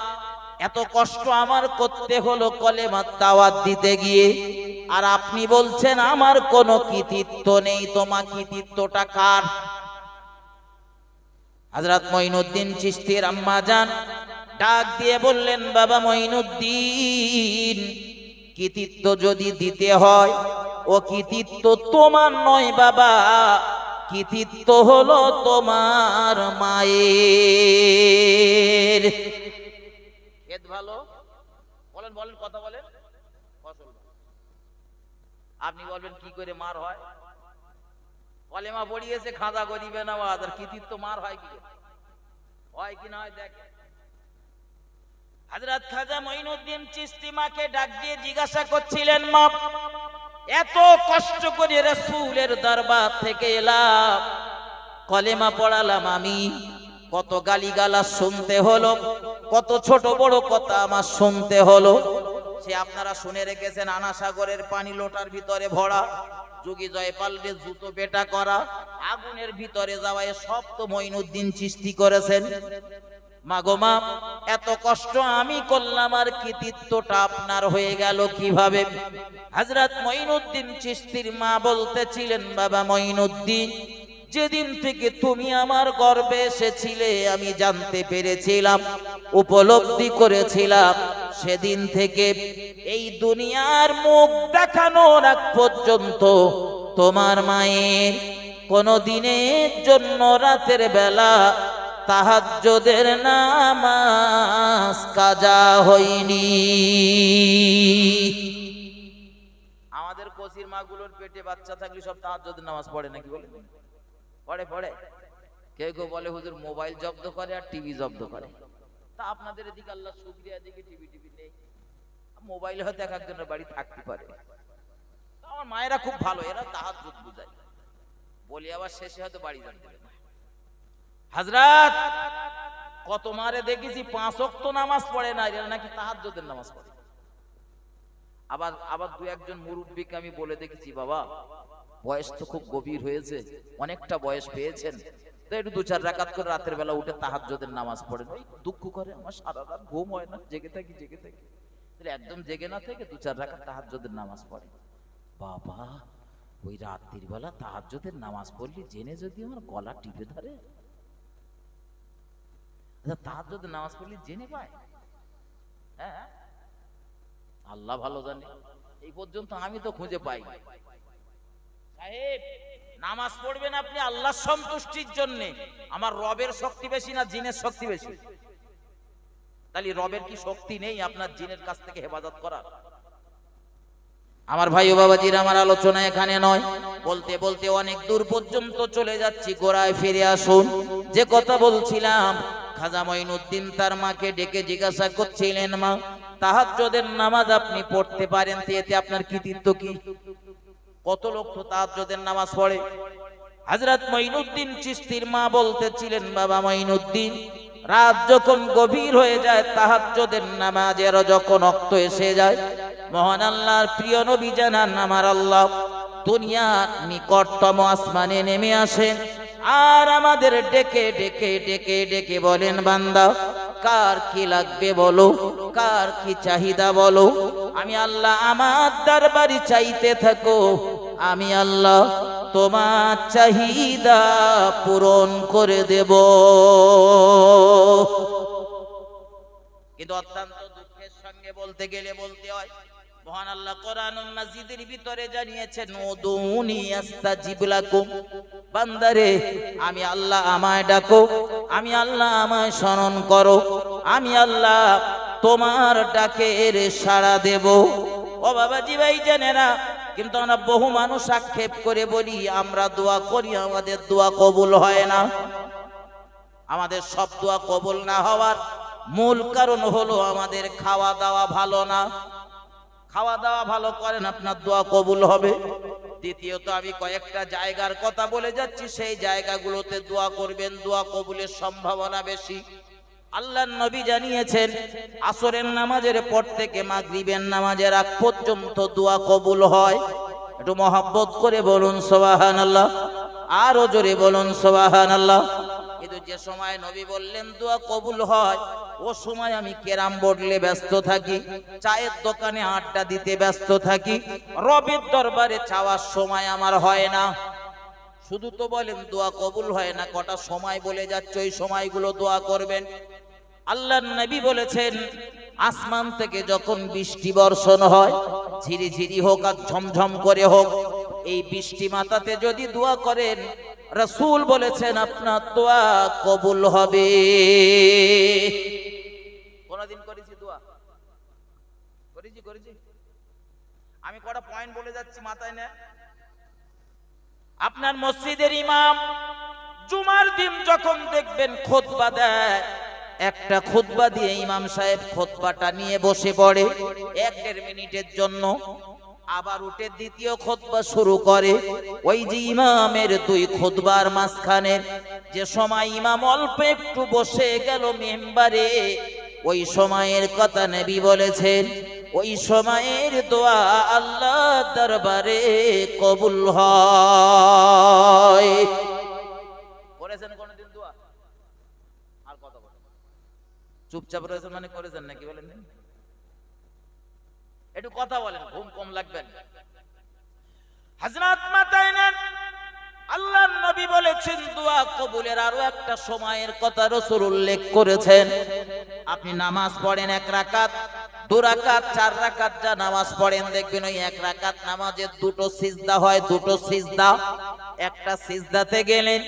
এত কষ্ট আমার করতে হলো কলেমার দাওয়াত দিতে গিয়ে, আর আপনি বলছেন আমার কোনো কৃতিত্ব নেই, তোমার কৃতিত্বটা কার? হযরত মঈনুদ্দিন চিশতির আম্মা জান ডাক দিয়ে বললেন, বাবা মঈনুদ্দিন, কৃতিত্ব যদি দিতে হয়, ও কৃতিত্ব তোমার নয় বাবা, কৃতিত্ব হলো তোমার মায়ের। খেত ভালো বলেন, বলেন, কথা বলেন, ফসল ভালো। আপনি বলবেন কি করে মার হয়? কলেমা পড়িয়েছে খাজা গরিবে নওয়াজ, আর কৃতিত্ব মার হয় কি করে? হয় কি না হয় দেখেন। হযরত খাজা মঈনুদ্দিন চিশতি মাকে ডাক দিয়ে জিজ্ঞাসা করছিলেন, মা এত কষ্ট করে রাসূলের দরবার থেকে এলাম, কলেমা পড়ালাম আমি, কত গালিগালাজ শুনতে হলো, কত ছোট বড় কথা আমার শুনতে হলো। সে আপনারা শুনে রেখেছেন, আনা সাগরের পানি লোটার ভিতরে ভরা, যোগী জয়পালকে জুতো পেটা করা, আগুনের ভিতরে যাওয়া, সব তো মঈনুদ্দিন চিশতি করেছেন। মাগো মা, এত কষ্ট আমি করলাম, আর কৃতিত্বটা আপনার হয়ে গেল কিভাবে? হযরত মঈনুদ্দিন চিশতির মা বলতেছিলেন, বাবা মঈনুদ্দিন, যেদিন থেকে তুমি আমার গর্ভে এসেছিলে আমি জানতে পেরেছিলাম, উপলব্ধি করেছিলাম, সেদিন থেকে এই দুনিয়ার মুখ দেখানোর আগ পর্যন্ত তোমার মায়ের কোনো দিনের জন্য রাতের বেলা তাহাজ্জুদের নামাজ কাজা হয়নি। আমাদের কসির মাগুলোর পেটে বাচ্চা থাকলে সব তাহাজ্জুদের নামাজ পড়ে নাকি বলে? পড়ে, পড়ে। কেউ কেউ বলে হুজুর মোবাইল জব্দ করে আর টিভি জব্দ করে। তা আপনাদের এদিকে আল্লাহ শুকরিয়া, এদিকে টিভি নেই, মোবাইল হয়তো এক একজনের বাড়ি থাকতে পারে। আমার মায়েরা খুব ভালো, এরা তাহাজ্জুদ বুঝায়, বলি আবার শেষে হয়তো বাড়ি জানতে পারে। হযরত কত মারে দেখেছি 5 ওয়াক্ত নামাজ পড়ে না, এরা নাকি তাহাজ্জুদের নামাজ পড়ে। আবার দু একজন মুরব্বিকে আমি বলে দেখেছি, বাবা বয়স তো খুব গভীর হয়েছে, অনেকটা বয়স পেয়েছেন, তো একটু 2-4 রাকাত করে রাতের বেলা উঠে তাহাজ্জুদের নামাজ পড়েন। ওই দুঃখ করে, আমার সারা রাত ঘুম হয় না, জেগে থাকি। তাহলে একদম জেগে না থেকে 2-4 রাকাত তাহাজ্জুদের নামাজ পড়ে। বাবা ওই রাত্রির বেলা তাহাজ্জুদের নামাজ পড়লি জেনে যদি আমার গলা টিপে ধরে, তাহাজ্জুদের নামাজ পড়লি জেনে পায়, হ্যাঁ আল্লাহ ভালো জানে। এই পর্যন্ত আমি তো খুঁজে পাই। সাহেব নামাজ পড়বেন আপনি আল্লাহর সন্তুষ্টির জন্য, আমার রবের শক্তি বেশি না জিনের শক্তি বেশি? তাহলে রবের কি শক্তি নেই আপনার জিনের কাছ থেকে হেফাজত করার? আমার ভাই ও বাবাজির, আমার আলোচনা এখানে নয়, বলতে বলতে অনেক দূর পর্যন্ত চলে যাচ্ছি, গোড়ায় ফিরে আসুন। যে কথা বলছিলাম, খাজা মঈনুদ্দিন তার মাকে ডেকে জিজ্ঞাসা করছিলেন, মা তাহাজ্জুদের নামাজ আপনি পড়তে পারেন, এতে আপনার কৃতিত্ব কি? কত লোক তো তাহাজ্জুদের নামাজ পড়ে। হযরত মঈনুদ্দিন চিশতির মা বলতেছিলেন, বাবা মঈনুদ্দিন, রাত যখন গভীর হয়ে যায়, তাহাজ্জুদের নামাজের যখন ওয়াক্ত এসে যায়, মহান আল্লাহর প্রিয় নবী জানান, আমার আল্লাহ দুনিয়ার নিকটতম আসমানে নেমে আসেন, আর আমাদের ডেকে ডেকে ডেকে ডেকে বলেন, বান্দা কার কি লাগবে বলো, কার কি চাহিদা বলো, আমি আল্লাহ আমার দরবারে চাইতে থাকো, আমি আল্লাহ তোমার চাহিদা পূরণ করে দেব। কিন্তু অত্যন্ত দুঃখের সঙ্গে বলতে গেলে বলতে হয়, মহান আল্লাহ কোরআনুল মাজিদের ভিতরে জানিয়েছেন, উদুনি আস্তাজিব লাকুম, বান্দারে আমি আল্লাহ আমায় ডাকো, আমি আল্লাহ আমায় স্মরণ করো, আমি আল্লাহ তোমার ডাকের সাড়া দেব। ও বাবাজি ভাই জানেরা, কিন্তু আমরা বহু মানুষ আক্ষেপ করে বলি আমরা দোয়া করি, আমাদের দোয়া কবুল হয় না। আমাদের সব দোয়া কবুল না হওয়ার মূল কারণ হলো আমাদের খাওয়া দাওয়া ভালো না। খাওয়া দাওয়া ভালো করেন, আপনার দোয়া কবুল হবে। দ্বিতীয়ত আমি কয়েকটা জায়গার কথা বলে যাচ্ছি, সেই জায়গাগুলোতে দোয়া করবেন, দোয়া কবুলের সম্ভাবনা বেশি। আল্লাহর নবী জানিয়েছেন আসরের নামাজের পর থেকে মাগরিবের নামাজের আগ পর্যন্ত দোয়া কবুল হয়। একটু মহব্বত করে বলুন সুবহানাল্লাহ, আরো জোরে বলুন সুবহানাল্লাহ। কিন্তু যে সময় নবী বললেন দোয়া কবুল হয়, ও সময় আমি ক্যারাম বোর্ডে ব্যস্ত থাকি, চায়ের দোকানে আড্ডা দিতে ব্যস্ত থাকি, রবের দরবারে চাওয়ার সময় আমার হয় না। শুধু তো বলেন দোয়া কবুল হয় না, কটা সময় বলে যাচ্ছে, ওই সময়গুলো দোয়া করবেন। আল্লাহর নবী বলেছেন আসমান থেকে যখন বৃষ্টি বর্ষণ হয়, ঝিরি ঝিরি হোক আর ঝমঝম করে হোক, এই বৃষ্টি মাতাতে যদি দোয়া করেন, রাসূল বলেছেন আপনার দোয়া কবুল হবে। কোনদিন করেছি দোয়া? করেছি। আমি কটা পয়েন্ট বলে যাচ্ছি, মাথায় না। আপনার মসজিদের ইমাম জুমার দিন যখন দেখবেন খুতবা দেয়, একটা খুতবা দিয়ে ইমাম সাহেব খুতবাটা নিয়ে বসে পড়ে 1-1.5 মিনিটের জন্য, আবার উঠে দ্বিতীয় খুতবা শুরু করে। ওই যে ইমামের 2 খুতবার মাঝখানে যে সময় ইমাম অল্প একটু বসে গেল মিম্বারে, ওই সময়ের কথা নবী বলেছেন ওই সময়ের দোয়া আল্লাহর দরবারে কবুল হয়। করেছেন কোনদিন দোয়া? আর কথা বলেন, চুপচাপ রয়েছেন মানে করেছেন নাকি বলেন? একটু কথা বলেন, ঘুম কম লাগবেন। হযরত মাথায় নেন, আল্লাহর নবী বলেছেন দোয়া কবুলের আরো একটা সময়ের কথা রাসূল উল্লেখ করেছেন। আপনি নামাজ পড়েন 1 রাকাত, 2 রাকাত, 4 রাকাত যা নামাজ পড়েন, দেখবেন ওই 1 রাকাত নামাজের 2টো সিজদা হয়, 2টো সিজদা। একটা সিজদাতে গেলেন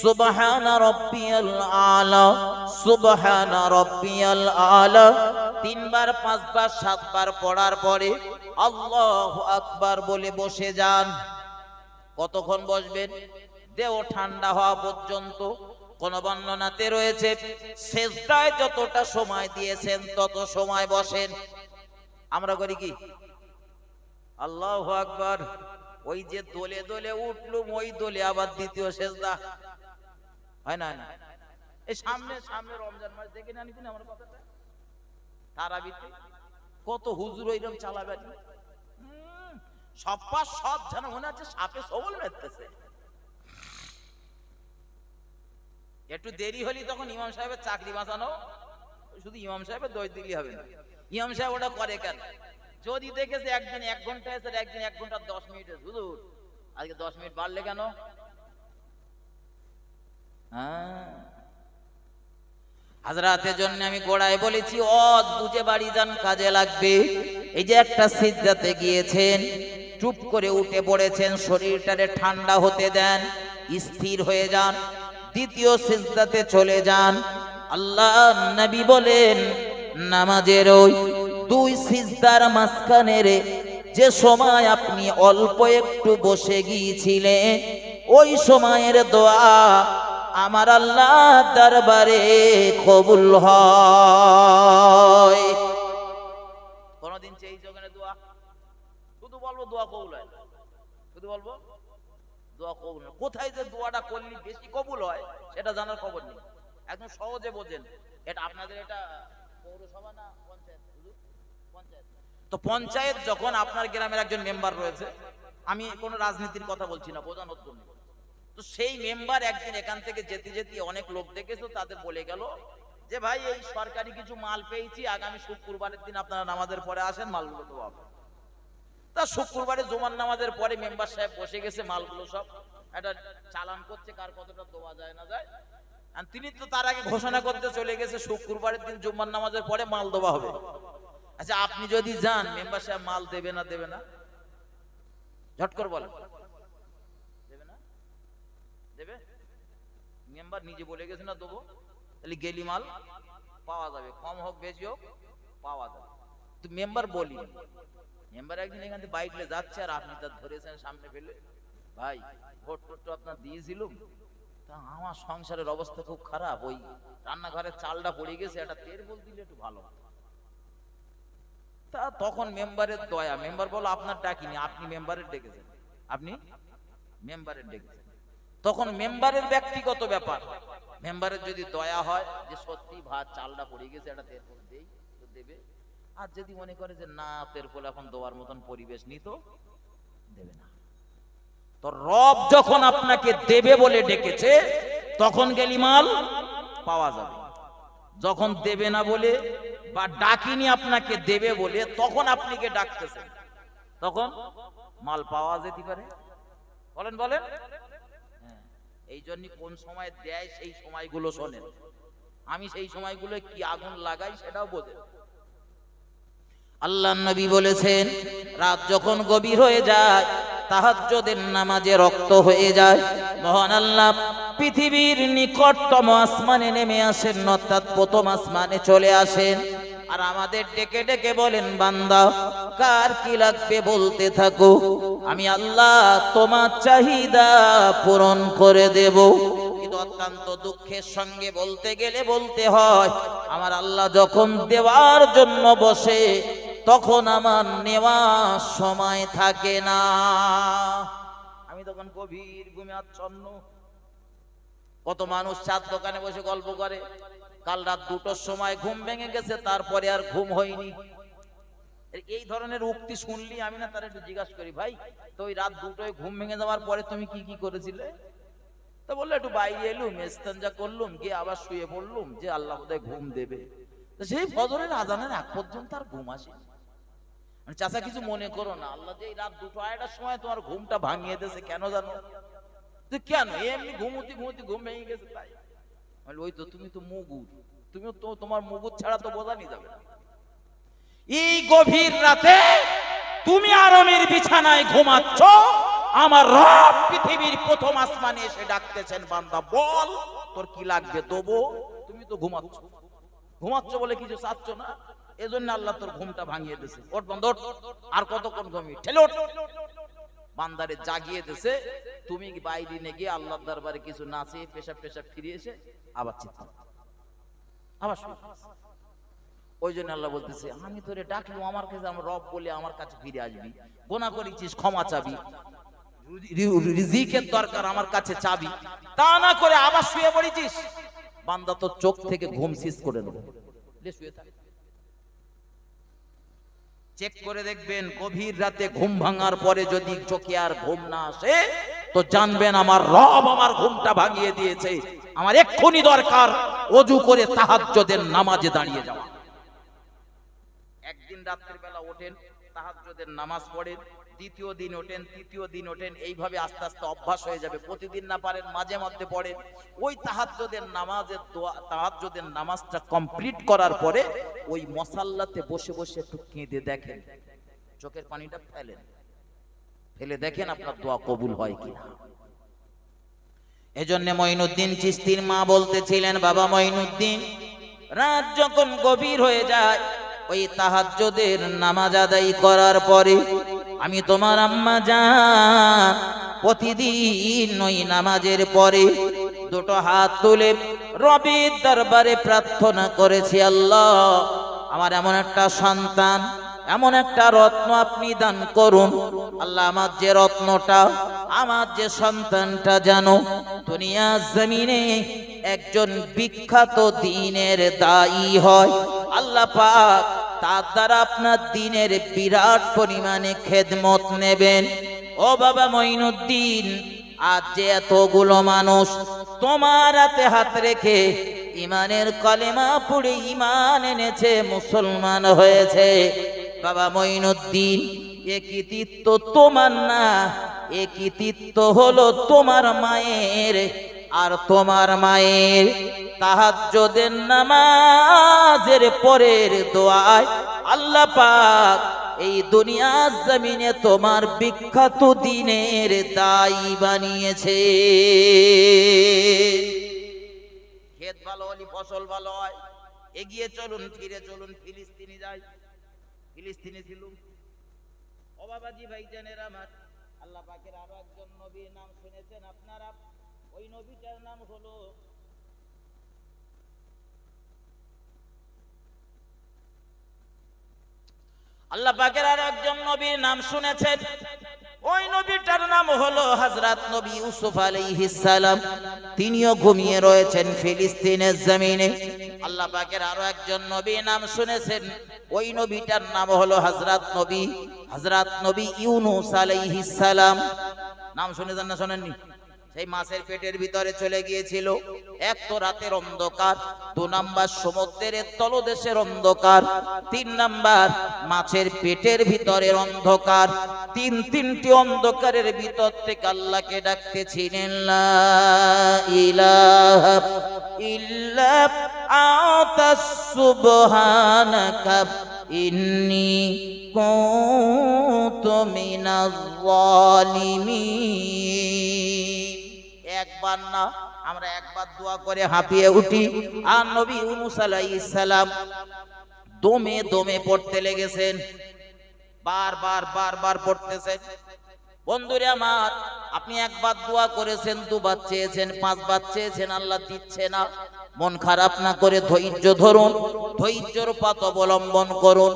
সুবহানা রাব্বিয়াল আলা, সুবহানা রাব্বিয়াল আলা 3 বার, 5 বার, 7 বার পড়ার পরে আল্লাহু আকবার বলে বসে যান। কতক্ষণ বসবেন? দেহ ঠান্ডা হওয়া পর্যন্ত। কোন বর্ণনাতে রয়েছে সিজদায় যতটা সময় দিয়েছেন তত সময় বসেন। আমরা করি কি? আল্লাহু আকবার, ওই যে দোলে দোলে উঠলুম, ওই দোলে আবার দ্বিতীয় সিজদা হয় না? এই সামনে রমজান মাস দেখে না নিন আমার কথাটা, তারাবিতে কত হুজুর ওইরকম চালাবেন, সব যেন মনে হচ্ছে সাপে সবল মেরতেছে। একটু দেরি হলি তখন ইমাম সাহেবের চাকরি বাঁচানো, শুধু ইমাম সাহেবের দোষ দিলি হবে না। ইমাম সাহেব ওটা করে কেন? যদি দেখেছে একদিন 1 ঘন্টা এসে, একদিন 1 ঘন্টা 10 মিনিট, হুজুর আজকে 10 মিনিট বাড়লে কেন? হাজরাতের জন্য আমি গোড়ায় বলেছি অজ বুঝে বাড়ি যান, কাজে লাগবে। এই যে একটা সিজদাতে গিয়েছেন, চুপ করে উঠে পড়েছেন, শরীরটারে ঠান্ডা হতে দেন, স্থির হয়ে যান, দ্বিতীয় সিজদাতে চলে যান। আল্লাহর নবী বলেন নামাজের ওই 2 সিজদার মাঝখানে যে সময় আপনি অল্প একটু বসে গিয়েছিলেন, ওই সময়ের দোয়া আমার আল্লাহর দরবারে কবুল হয়। কোনদিন চেয়ে জগনে দোয়া শুধু বলবো দোয়া কবুল হয়, শুধু বলবো দোয়া কবুল হয়। কোথায় যে দোয়াটা করলে বেশি কবুল হয় সেটা জানার খবর নেই, একদম সহজে বোঝেন। এটা আপনাদের এটা পৌরসভা না পঞ্চায়েত? পঞ্চায়েত। তো পঞ্চায়েত যখন আপনার গ্রামের একজন মেম্বার রয়েছে, আমি কোনো রাজনীতির কথা বলছি না, বোঝানোর জন্য, তো সেই মেম্বার একদিন এখান থেকে যেতে যেতে অনেক লোক দেখেছো, তাদের বলে গেল যে ভাই এই সরকারি কিছু মাল পেয়েছি, আগামী শুক্রবারের দিন আপনারা নামাজের পরে আসেন, মালগুলো দেওয়া হবে। তা শুক্রবারে জুমার নামাজের পরে মেম্বার সাহেব বসে গেছে, মালগুলো সব একটা চালান করছে, কার কতটা দেওয়া যায় না যায়। আর তিনি তো তার আগে ঘোষণা করতে চলে গেছে শুক্রবারের দিন জুমার নামাজের পরে মাল দেওয়া হবে। আচ্ছা আপনি যদি যান, মেম্বার সাহেব মাল দেবে না? দেবে না? ঝট করে বলেন, দেবে না? দেবে? মেম্বার নিজে বলে গেছে না দেবো, তাহলে গেলি মাল পাওয়া যাবে, কম হোক বেশি হোক পাওয়া যাবে। তো মেম্বার বলি, মেম্বার একদিন এখান থেকে বাইক নিয়ে যাচ্ছে আর আপনি তার ধরেছেন সামনে ফেলে, ভাই ভোট টোট আপনার দিয়েছিলুম, তা আমার সংসারের অবস্থা খুব খারাপ, ওই রান্নাঘরের চালটা পড়ে গেছে, একটা তেরবল দিলে একটু ভালো হতো। তা তখন মেম্বারের দয়া, মেম্বার বলো আপনার ডাকিনি, আপনি মেম্বারের ডেকেছেন, আপনি মেম্বারের ডেকেছেন। তখন মেম্বারের ব্যক্তিগত ব্যাপার, মেম্বারের যদি দয়া হয় যে সত্যি ভাত চালটা পড়ে গেছে, একটা তেরপল দেই, তো দেবে। আর যদি মনে করে যে না তেরপল এখন দেওয়ার মতন পরিবেশ নি, তো দেবে না। তো রব যখন আপনাকে দেবে বলে ডেকেছে, তখন গেলি মাল পাওয়া যাবে। যখন দেবে না বলে বা ডাকিনি আপনাকে দেবে বলে, তখন আপনি কে ডাকতেছেন, তখন মাল পাওয়া যেতে পারে। বলেন বলেন। এই জন্য কোন সময় দেয় সেই সময়গুলো শোনেন, আমি সেই সময়গুলো কি আগুন লাগাই সেটাও বোঝেন। আল্লাহর নবী বলেছেন, রাত যখন গভীর হয়ে যায়, তাহাজ্জুদের নামাজে রক্ত হয়ে যায়, মহান আল্লাহ পৃথিবীর নিকটতম আসমানে নেমে আসেন, অর্থাৎ প্রথম আসমানে চলে আসেন, আর আমাদের ডেকে ডেকে বলেন, বান্দা কার কি লাগবে বলতে থাকো, আমি আল্লাহ তোমার চাহিদা পূরণ করে দেব। কিন্তু অত্যন্ত দুঃখের সঙ্গে বলতে গেলে বলতে হয়, আমার আল্লাহ যখন দেওয়ার জন্য বসে, তখন আমার নেওয়ার সময় থাকে না। আমি তখন গভীর ঘুমে আচ্ছন্ন। কত মানুষ চার দোকানে বসে গল্প করে, কাল রাত 2টোর সময় ঘুম ভেঙে গেছে, তারপরে আর ঘুম হয়নি। এই ধরনের উক্তি শুনলি আমি না তারা একটু জিজ্ঞাসা করি, ভাই তো ওই রাত 2টোয় ঘুম ভেঙে যাওয়ার পরে তুমি কি কি করেছিলে? তো বললো একটু বাইরে এলুম, ইস্তেঞ্জা করলুম, গিয়ে আবার শুয়ে পড়লুম, যে আল্লাহ বোধহয় ঘুম দেবে। তো সেই ফজরের আজানের আগ পর্যন্ত আর ঘুম আসে। মানে চাচা কিছু মনে করো না, আল্লাহ যে এই রাত 2টো-2:30টার সময় তোমার ঘুমটা ভাঙিয়ে দিয়েছে, কেন জানো? তো কেন এমনি ঘুমুতি ঘুমুতি ঘুম ভেঙে গেছে তাই? ওই তো তুমি তো মুগুর, তুমি তো তোমার মুগুর ছাড়া তো বোঝানি যাবে না। এই গভীর রাতে তুমি আরামের বিছানায় ঘুমাচ্ছ, আমার রব পৃথিবীর প্রথম আসমানে এসে ডাকতেছেন, বান্দা বল তোর কি লাগবে দেবো। তুমি তো ঘুমাচ্ছ, ঘুমাচ্ছ বলে কিছু চাচ্ছ না, এজন্য আল্লাহ তোর ঘুমটা ভাঙিয়ে দিয়েছে। ওঠ বান্দা ওঠ, আর কতক্ষণ ঘুমিয়ে ঠেলে ওঠ। বান্দারে জাগিয়ে দিয়েছে, তুমি বাইরে নিয়ে গিয়ে আল্লাহর দরবারে কিছু নাচে পেশাব পেশাব ফিরে এসে আবার চিৎকার, আবার শুয়ে। ওই জন্য আল্লাহ বলতেছে, আমি তোরে ডাকলুম আমার কাছে, আমার রব বলে আমার কাছে ফিরে আসবি, গোনা করেছিস ক্ষমা চাবি, রিজিকের দরকার আমার কাছে চাবি, তা না করে আবার শুয়ে পড়েছিস। বান্দা তো চোখ থেকে ঘুম সিজ করে নেব, শুয়ে থাক। চেক করে দেখবেন, গভীর রাতে ঘুম ভাঙার পরে যদি চোখে আর ঘুম না আসে, তো জানবেন আমার রব আমার ঘুমটা ভাঙিয়ে দিয়েছে, আমার এক্ষুনি দরকার ওযু করে তাহাজ্জুদের নামাজে দাঁড়িয়ে যাওয়া। একদিন রাতের বেলা ওঠেন, তাহাজ্জুদের নামাজ পড়েন, দ্বিতীয় দিন ওঠেন, তৃতীয় দিন ওঠেন, এইভাবে আস্তে আস্তে অভ্যাস হয়ে যাবে। প্রতিদিন না পারেন মাঝে মধ্যে পড়েন। ওই তাহাজ্জুদের নামাজের দোয়া, তাহাজ্জুদের নামাজটা কমপ্লিট করার পরে ওই মুসাল্লাতে বসে বসে একটু কেঁদে দেখেন, চোখের পানিটা ফেলেন, ফেলে দেখেন আপনার দোয়া কবুল হয় কিনা। এজন্য মঈনুদ্দিন চিশতির মা বলতেছিলেন, বাবা মঈনুদ্দিন, রাত যখন গভীর হয়ে যায়, ওই তাহাজ্জুদের নামাজ আদায় করার পরে আমি তোমার আম্মা জান প্রতিদিন ওই নামাজের পরে 2টো হাত তুলে রবের দরবারে প্রার্থনা করেছি, আল্লাহ আমার এমন একটা সন্তান, এমন একটা রত্ন আপনি দান করুন। আল্লাহ আমার যে রত্নটা, আমার যে সন্তানটা জানো দুনিয়ার জমিনে একজন বিখ্যাত দ্বীনের দায়ী হয়, আল্লাহ পাক তার দ্বারা আপনার দ্বীনের বিরাট পরিমাণে খেদমত নেবেন। ও বাবা মঈনুদ্দিন, আজ যে এতগুলো মানুষ তোমার হাতে হাত রেখে ইমানের কলেমা পড়ে ইমান এনেছে, মুসলমান হয়েছে, বাবা মঈনুদ্দিন এ কৃতিত্ব তোমার না, এ কৃতিত্ব হলো তোমার মায়ের। আর তোমার মায়ের তাহাজ্জুদের নামাজের পরের দোয়ায় আল্লাহ পাক এই দুনিয়ার জমিনে তোমার বিখ্যাত দ্বীনের দায়ী বানিয়েছে। ক্ষেত ভালো হলে ফসল ভালো হয়, এগিয়ে চলুন, ফিরে চলুন, ফিলিস্তিনে যাই। ফিলিস্তিনে ছিল। ও বাবাজি ভাইজানের আমার, আল্লাহ পাকের আরো একজন নবীর নাম শুনেছেন আপনারা? ওই নবীটার নাম হলো আল্লাহ পাকের আরো একজন নবীর নাম শুনেছেন? ওই নবীটার নাম হলো হযরত নবী ইউসুফ আলাইহিস সালাম। তিনিও ঘুমিয়ে রয়েছেন ফিলিস্তিনের জমিনে। আল্লাহ পাকের আরো একজন নবীর নাম শুনেছেন? ওই নবীটার নাম হলো হযরত নবী ইউনূস আলাইহিস সালাম। নাম শুনেছেন না শোনেননি? সেই মাছের পেটের ভিতরে চলে গিয়েছিল। এক তো রাতের অন্ধকার, ২ নাম্বার সমুদ্রের তলদেশের অন্ধকার, ৩ নাম্বার মাছের পেটের ভিতরের অন্ধকার। তিনটি অন্ধকারের ভিতর থেকে আল্লাহকে ডাকতেছিলেন, লা ইলাহা ইল্লা আনতা সুবহানাকা ইন্নী কুনতু মিনাজ জালিমিন। একবার না, আমরা একবার দোয়া করে হাঁপিয়ে উঠি। আর নবী ইউনূস আলাইহিস সালাম দমে দমে পড়তে লেগেছেন, বারবার পড়তেছেন। বন্ধুরে আমার, আপনি একবার দোয়া করেছেন, 2 বার চেয়েছেন, 5 বার চেয়েছেন, আল্লাহ দিচ্ছে না। মন খারাপ না করে ধৈর্য ধরুন, ধৈর্যের পথ অবলম্বন করুন।